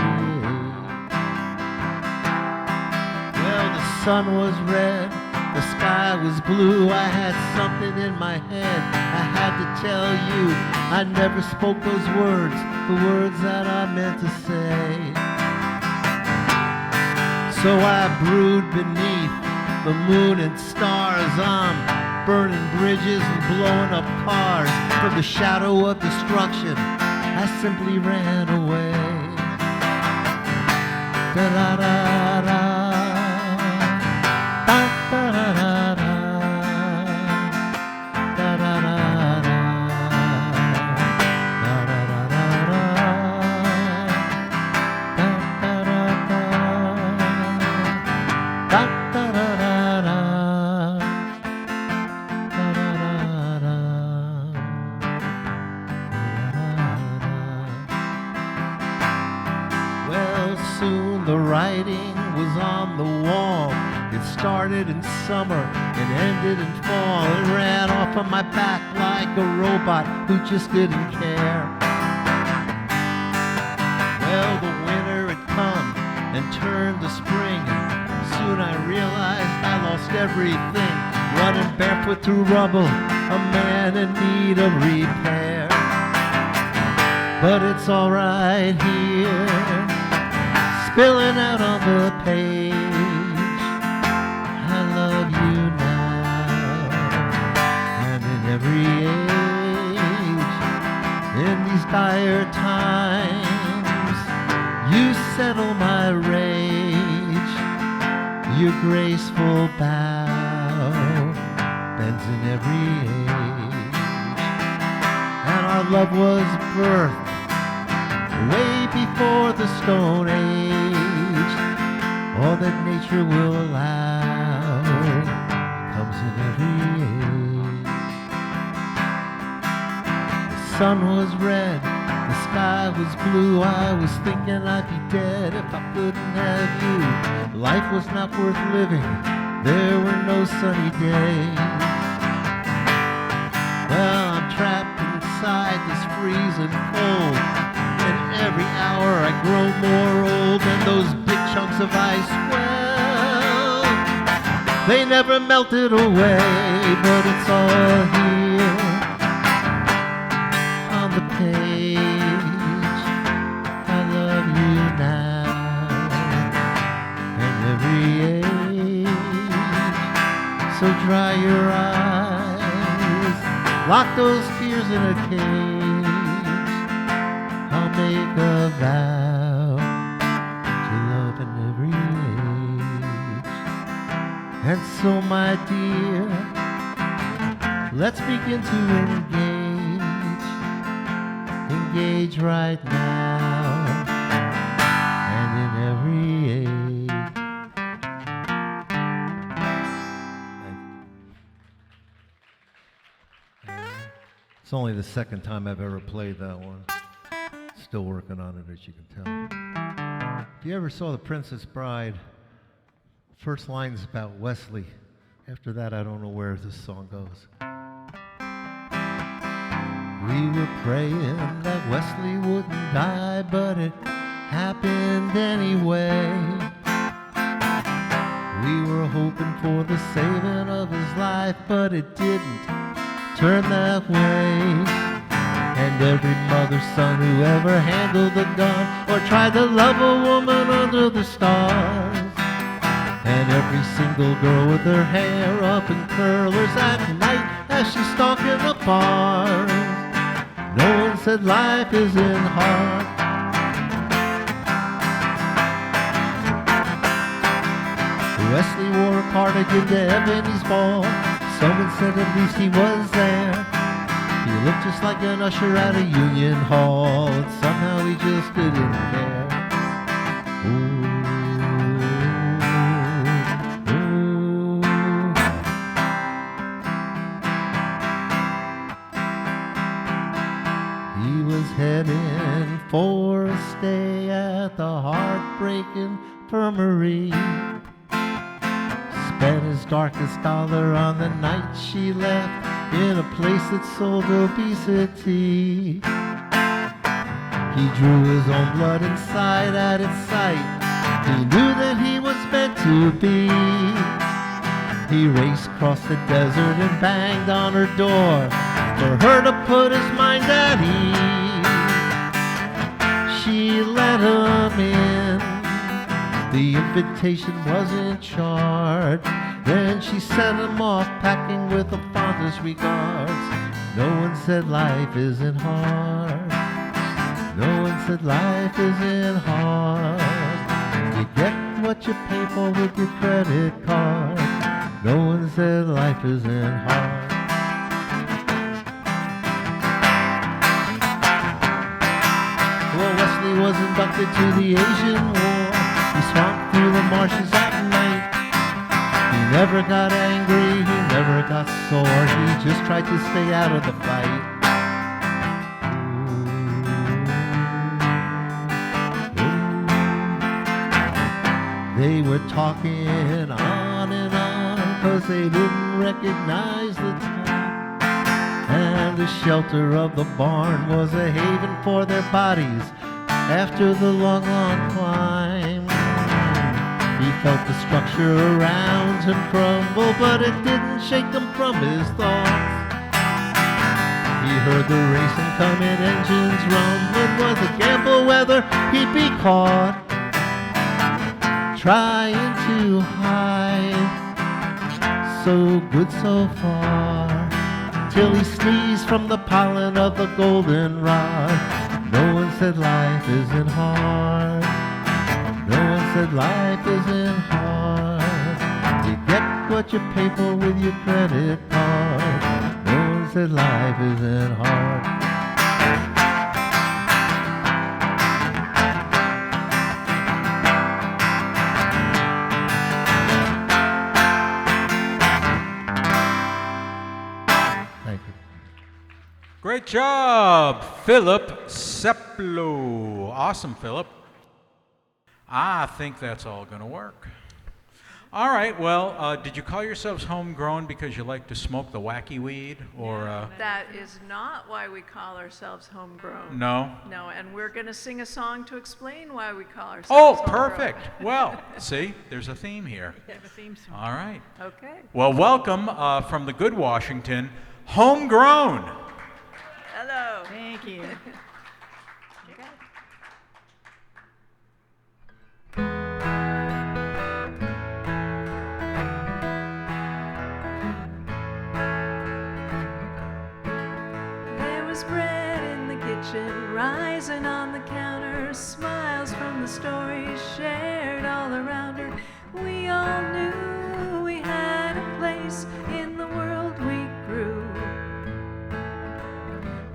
Well, the sun was red, the sky was blue. I had something in my head I had to tell you. I never spoke those words, the words that I meant to say. So I brood beneath the moon and stars. I'm burning bridges and blowing up cars. From the shadow of destruction, I simply ran away. Da-da-da-da. Started in summer and ended in fall. It ran off on my back like a robot who just didn't care. Well, the winter had come and turned to spring. Soon I realized I lost everything. Running barefoot through rubble, a man in need of repair. But it's all right here, spilling out on the page. Every age, in these dire times, you settle my rage. Your graceful bow bends in every age. And our love was birthed way before the Stone Age. All that nature will allow comes in every age. The sun was red, the sky was blue. I was thinking I'd be dead if I couldn't have you. Life was not worth living, there were no sunny days. Well, I'm trapped inside this freezing cold, and every hour I grow more old. And those big chunks of ice, well, they never melted away. But it's all here on the page. I love you now, and every age. So dry your eyes, lock those tears in a cage. I'll make a vow to love in every age. And so, my dear, let's begin to engage right now, and in every age. It's only the second time I've ever played that one. Still working on it, as you can tell. If you ever saw The Princess Bride, first line's about Wesley. After that, I don't know where this song goes. We were praying that Wesley wouldn't die, but it happened anyway. We were hoping for the saving of his life, but it didn't turn that way. And every mother's son who ever handled a gun or tried to love a woman under the stars, and every single girl with her hair up in curlers at night as she's stalking the bars. No one said life isn't hard. Wesley wore a cardigan to Ebony's ball. Someone said at least he was there. He looked just like an usher at a union hall, and somehow he just didn't care. Ooh, ooh. He was heading for a stay at the heartbreaking infirmary. Spent his darkest dollar on the night she left in a place that sold obesity. He drew his own blood inside at its sight. He knew that he was meant to be. He raced across the desert and banged on her door for her to put his mind at ease. She let him in. The invitation wasn't charged. Then she sent him off packing with the fondest regards. No one said life isn't hard. No one said life isn't hard. You get what you pay for with your credit card. No one said life isn't hard. Well, Wesley was inducted to the Asian War. He swamped through the marshes at night. He never got angry, he never got sore. He just tried to stay out of the fight. They were talking on and on, 'cause they didn't recognize the time. And the shelter of the barn was a haven for their bodies after the long, long climb. He felt the structure around him crumble, but it didn't shake him from his thoughts. He heard the racing coming engines rumbling. Was a gamble whether he'd be caught, trying to hide. So good so far, till he sneezed from the pollen of the goldenrod. No one said life isn't hard. No one said life isn't hard. You get what you pay for with your credit card. No one said life isn't hard. Thank you. Great job, Philip Seplow. Awesome, Philip. I think that's all going to work. All right, well, did you call yourselves homegrown because you like to smoke the wacky weed? Or That is not why we call ourselves homegrown. No? No, and we're going to sing a song to explain why we call ourselves Oh, homegrown. perfect. Well, see, there's a theme here. We have a theme song. All right. Okay. Well, welcome from the good Washington, homegrown. Hello. Thank you. There was bread in the kitchen, rising on the counter, smiles from the stories shared all around her. We all knew we had a place in the world we grew.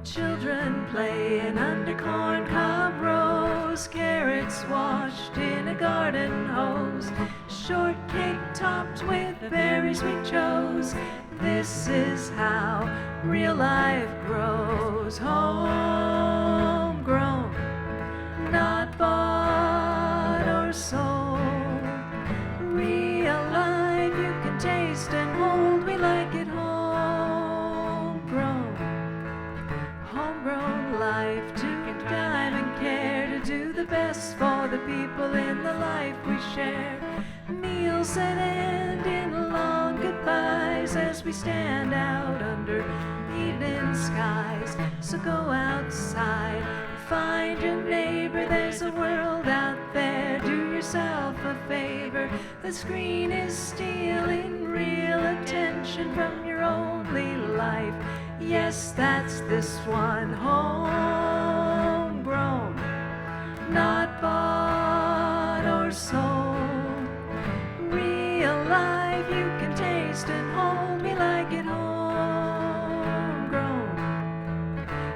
Children playing under corn cob rows, carrots washed in a garden hose. shortcake topped with the berries we chose. This is how real life grows. Homegrown, not bought or sold. Real life you can taste and hold. We like it homegrown. Homegrown life to time and care to do the best for the people in the life we share. Meals that end in long goodbyes as we stand out under evening skies. So go outside, find your neighbor. There's a world out there. Do yourself a favor. The screen is stealing real attention from your only life. Yes, that's this one. Homegrown, not bought or sold. Real life you can taste and hold. We like it homegrown.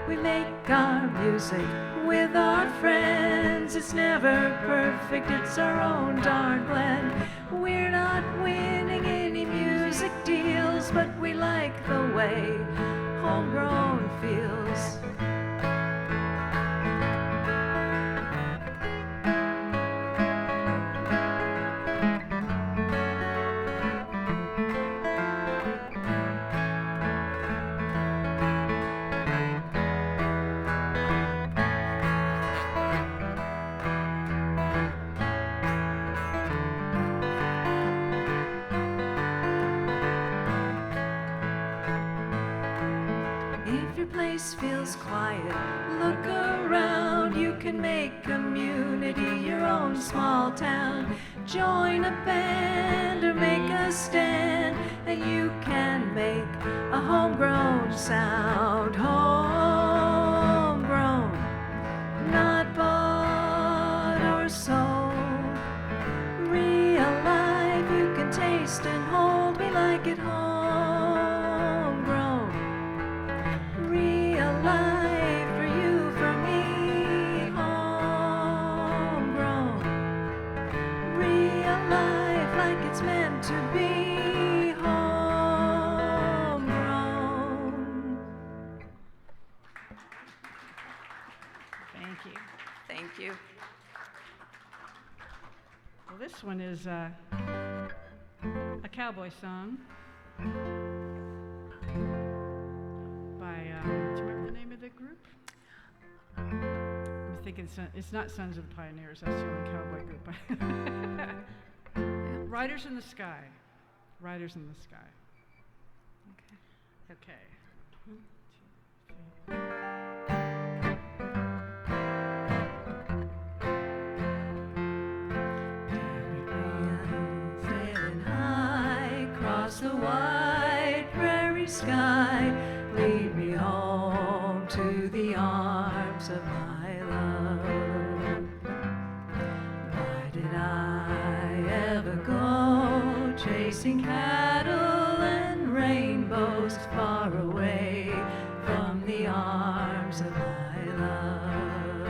We make our music with our friends. It's never perfect, it's our own darn blend. We're not winning any music deals, but we like the way homegrown feels. Feels quiet, look around. You can make community your own small town. Join a band or make a stand, and you can make a homegrown sound. Homegrown, not bought or sold. Real life you can taste and hold. We like it homegrown. Life for you, for me, homegrown. Real life like it's meant to be, homegrown. Thank you. Thank you. Well, this one is a Cowboy song by, do you remember the name of the group? I'm thinking it's not Sons of the Pioneers, that's the only Cowboy group. Riders in the Sky. Riders in the Sky. Okay. 1, 2, 3. Sailing high across the wide prairie sky, lead me home to the arms of my love. Why did I ever go chasing cattle and rainbows far away from the arms of my love?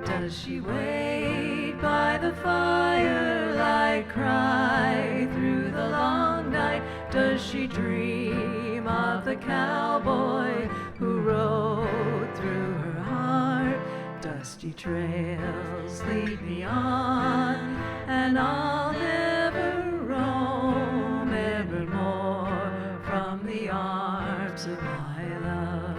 Does she wait by the firelight, cry through the long night? Does she dream of the cowboy who rode through her heart? Dusty trails lead me on, and I'll never roam evermore from the arms of my love.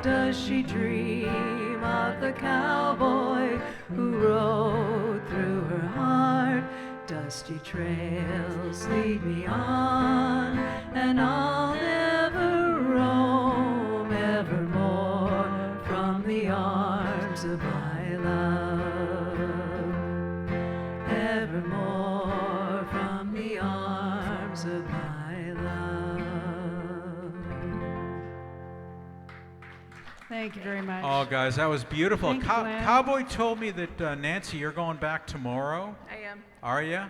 Does she dream of the cowboy who rode through her heart? Dusty trails lead me on, and I'll never roam evermore from the arms of Thank you very much. Oh, guys, that was beautiful. Thank you, Glen. Cowboy told me that, Nancy, you're going back tomorrow. I am. Are you? Yeah.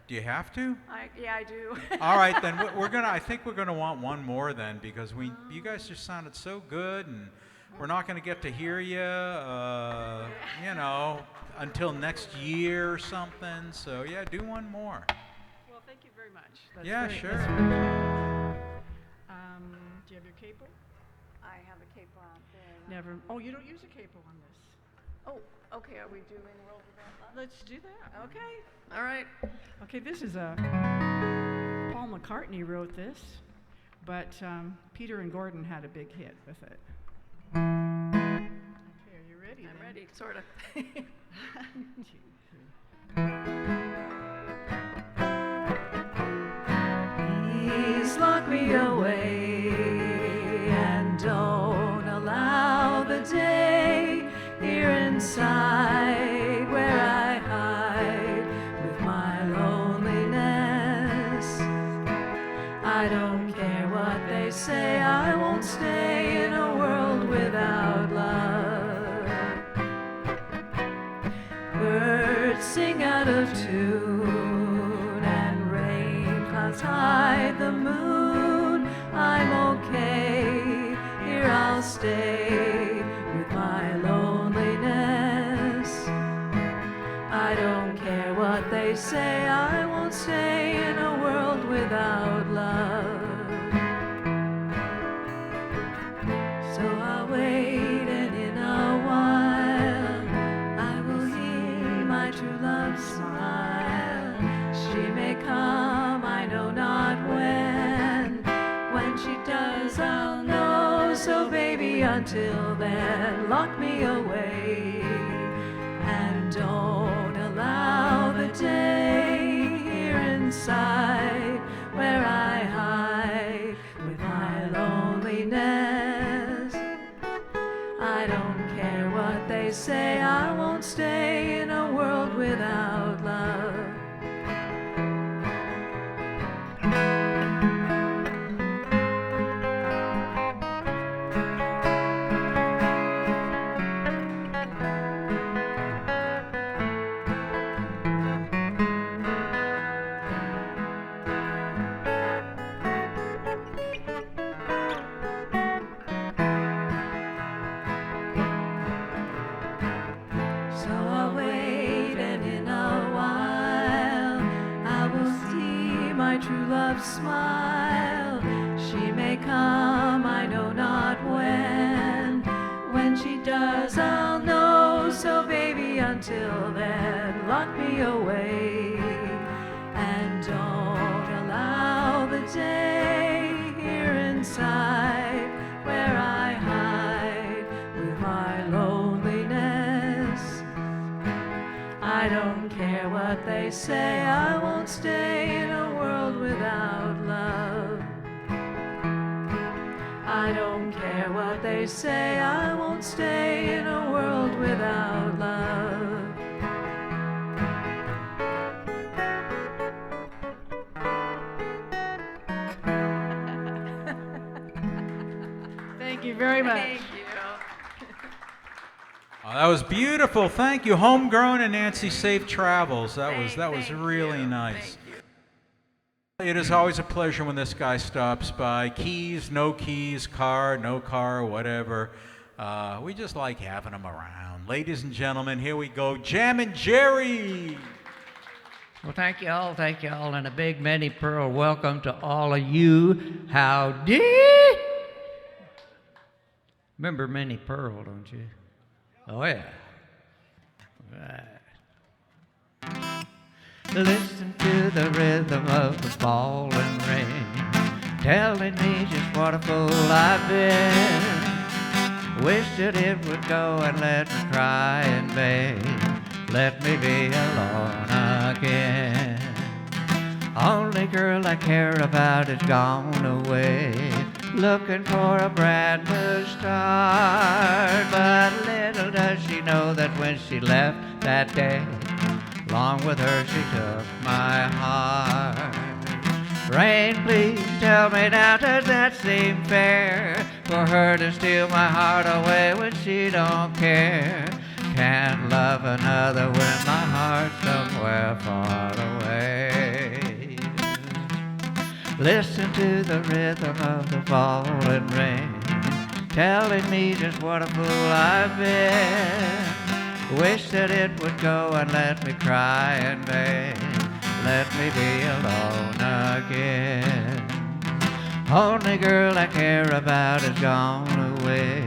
Do you have to? Yeah, I do. All right, then I think we're gonna want one more then, because you guys just sounded so good, and we're not gonna get to hear you, until next year or something. So yeah, do one more. Well, thank you very much. Sure. That's very kind. Do you have your capo? I have a capo out there. Never. Oh, you don't use a capo on this. Oh, okay. Are we doing World Without Love? Let's do that. Okay. All right. Okay, this is Paul McCartney wrote this, but Peter and Gordon had a big hit with it. Okay, are you ready? I'm ready, sort of. 1, 2, 3. Please lock me away and don't allow the day here inside where I hide with my loneliness. I don't care what they say, I won't stay in a world without love. Birds sing out of tune and rain clouds hide the moon. I'm okay, here I'll stay with my loneliness. I don't care what they say, I won't stay in a world without love. So I'll wait, and in a while I will hear my true love smile. She may come, I know not when. When she does, I'll know. So baby, until then, lock me away and don't allow the day here inside where I hide with my loneliness. I don't care what they say, I won't stay in a world without love. So I'll wait, and in a while I will see my true love smile. She may come, I know not when. When she does, I'll know. So baby, until then, lock me away and don't allow the day here inside where I hide with my loneliness. I don't care what they say, I won't stay in a world without love. I don't care what they say, I won't stay in a world without love. Thank you very much. Thank you. Oh, that was beautiful. Thank you, HomeGrown and Nancy. Safe travels. That was Thank really you. nice. Thank you. It is always a pleasure when this guy stops by. Keys, no keys, car, no car, whatever. We just like having him around. Ladies and gentlemen, here we go. Jammin' Jerry. Well, thank you all, and a big many pearl welcome to all of you. Howdy! Remember Minnie Pearl, don't you? Oh, yeah. Right. Listen to the rhythm of the falling rain, telling me just what a fool I've been. Wish that it would go and let me cry and beg, let me be alone again. Only girl I care about is gone away, looking for a brand new start. But little does she know that when she left that day, along with her she took my heart. Rain, please tell me now, does that seem fair? for her to steal my heart away when she don't care. Can't love another when my heart's somewhere far away. Listen to the rhythm of the falling rain, telling me just what a fool I've been. Wish that it would go and let me cry in vain. Let me be alone again. Only girl I care about is gone away,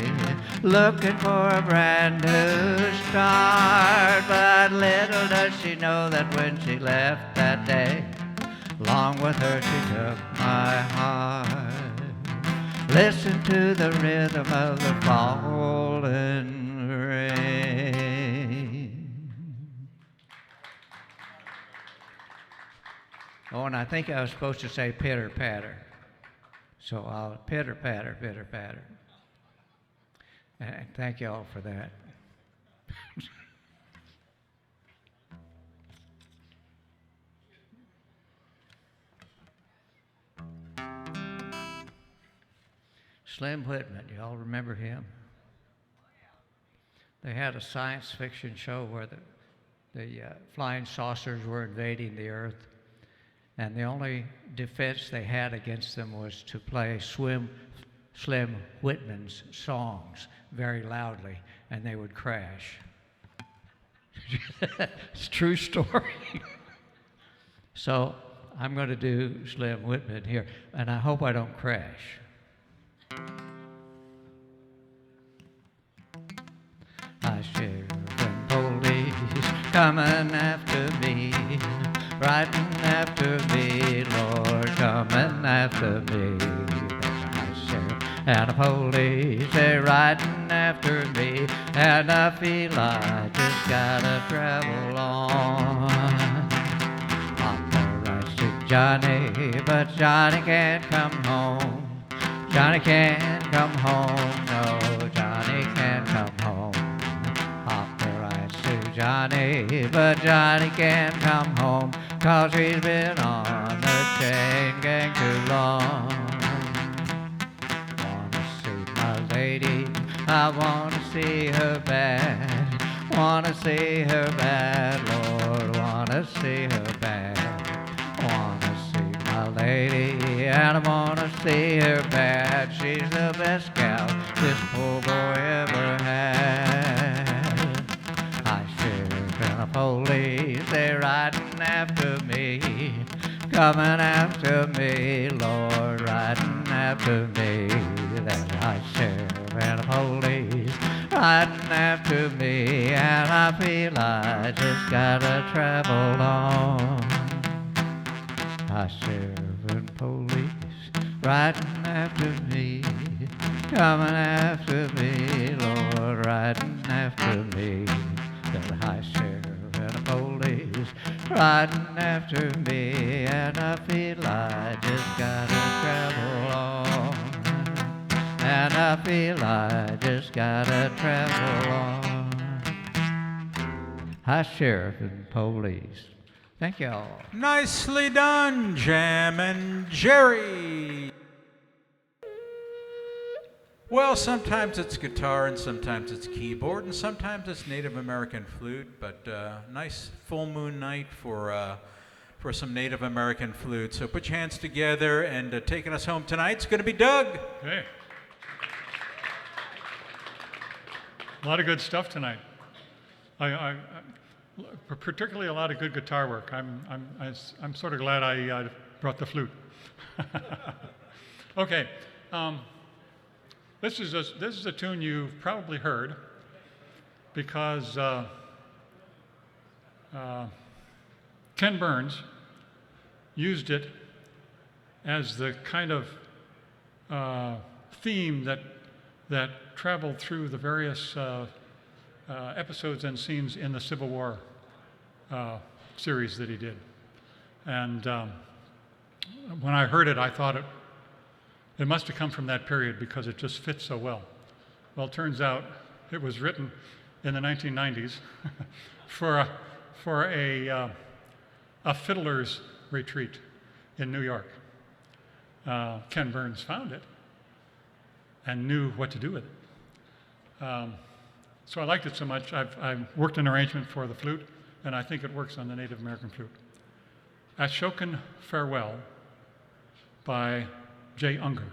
looking for a brand new start. But little does she know that when she left that day, along with her she took my heart. Listen to the rhythm of the falling rain. Oh, and I think I was supposed to say pitter patter. So I'll pitter patter, pitter patter. And thank you all for that. Slim Whitman, you all remember him? They had a science fiction show where the flying saucers were invading the Earth, and the only defense they had against them was to play Slim Whitman's songs very loudly, and they would crash. It's a true story. So I'm going to do Slim Whitman here, and I hope I don't crash. I sheriff and police coming after me, riding after me, Lord, coming after me. I sheriff and the police, they're riding after me, and I feel I just gotta travel on. I'm the right to Johnny, but Johnny can't come home. Johnny can't come home, no, Johnny can't come home. Authorized to Johnny, but Johnny can't come home, 'cause he's been on the chain gang too long. Wanna see my lady, I wanna see her bad. Wanna see her bad, Lord, wanna see her bad. Wanna see my lady, and I wanna see her bad. She's the best gal this poor boy ever had. I sheriff and the police, they're riding after me, coming after me, Lord, riding after me. That I sheriff and the police riding after me, and I feel I just gotta travel on. I sheriff and police riding after me, coming after me, Lord, riding after me. The high sheriff and the police riding after me, and I feel I just gotta travel on. And I feel I just gotta travel on. High sheriff and police. Thank you all. Nicely done, Jammin' Jerry. Well, sometimes it's guitar and sometimes it's keyboard and sometimes it's Native American flute, but nice full moon night for some Native American flute. So put your hands together, and taking us home tonight's going to be Doug. Hey. A lot of good stuff tonight. I particularly a lot of good guitar work. I'm sort of glad I brought the flute. Okay, this is a tune you've probably heard because Ken Burns used it as the kind of theme that traveled through the various episodes and scenes in the Civil War series that he did. And when I heard it, I thought it must have come from that period because it just fits so well. Well, it turns out it was written in the 1990s for a fiddler's retreat in New York. Ken Burns found it and knew what to do with it. So I liked it so much, I've worked an arrangement for the flute, and I think it works on the Native American flute. Ashokan Farewell by J. Unger.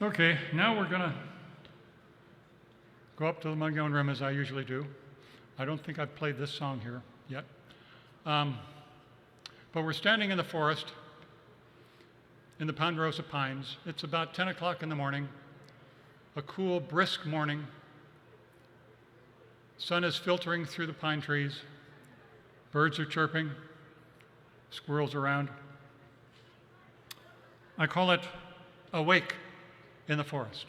Okay, now we're going to go up to the HomeGrown room as I usually do. I don't think I've played this song here yet. But we're standing in the forest in the Ponderosa Pines. It's about 10 o'clock in the morning, a cool, brisk morning. Sun is filtering through the pine trees. Birds are chirping, squirrels around. I call it Awake in the Forest.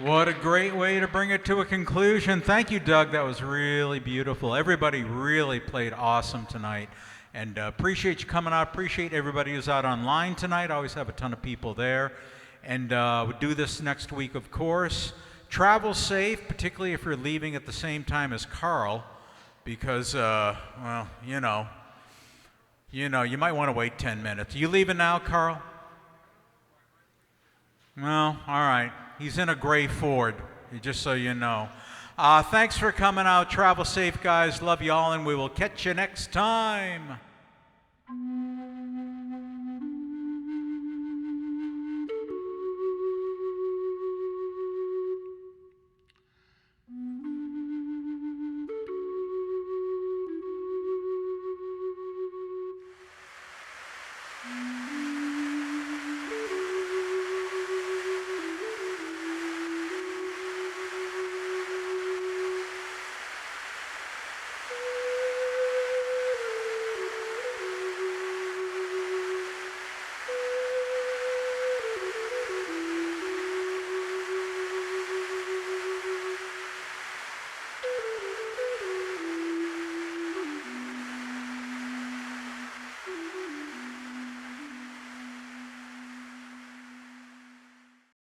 What a great way to bring it to a conclusion. Thank you, Doug. That was really beautiful. Everybody really played awesome tonight. And appreciate you coming out. Appreciate everybody who's out online tonight. I always have a ton of people there. And we'll do this next week, of course. Travel safe, particularly if you're leaving at the same time as Carl, because, well, you might want to wait 10 minutes. You leaving now, Carl? Well, all right. He's in a gray Ford, just so you know. Thanks for coming out. Travel safe, guys. Love you all, and we will catch you next time.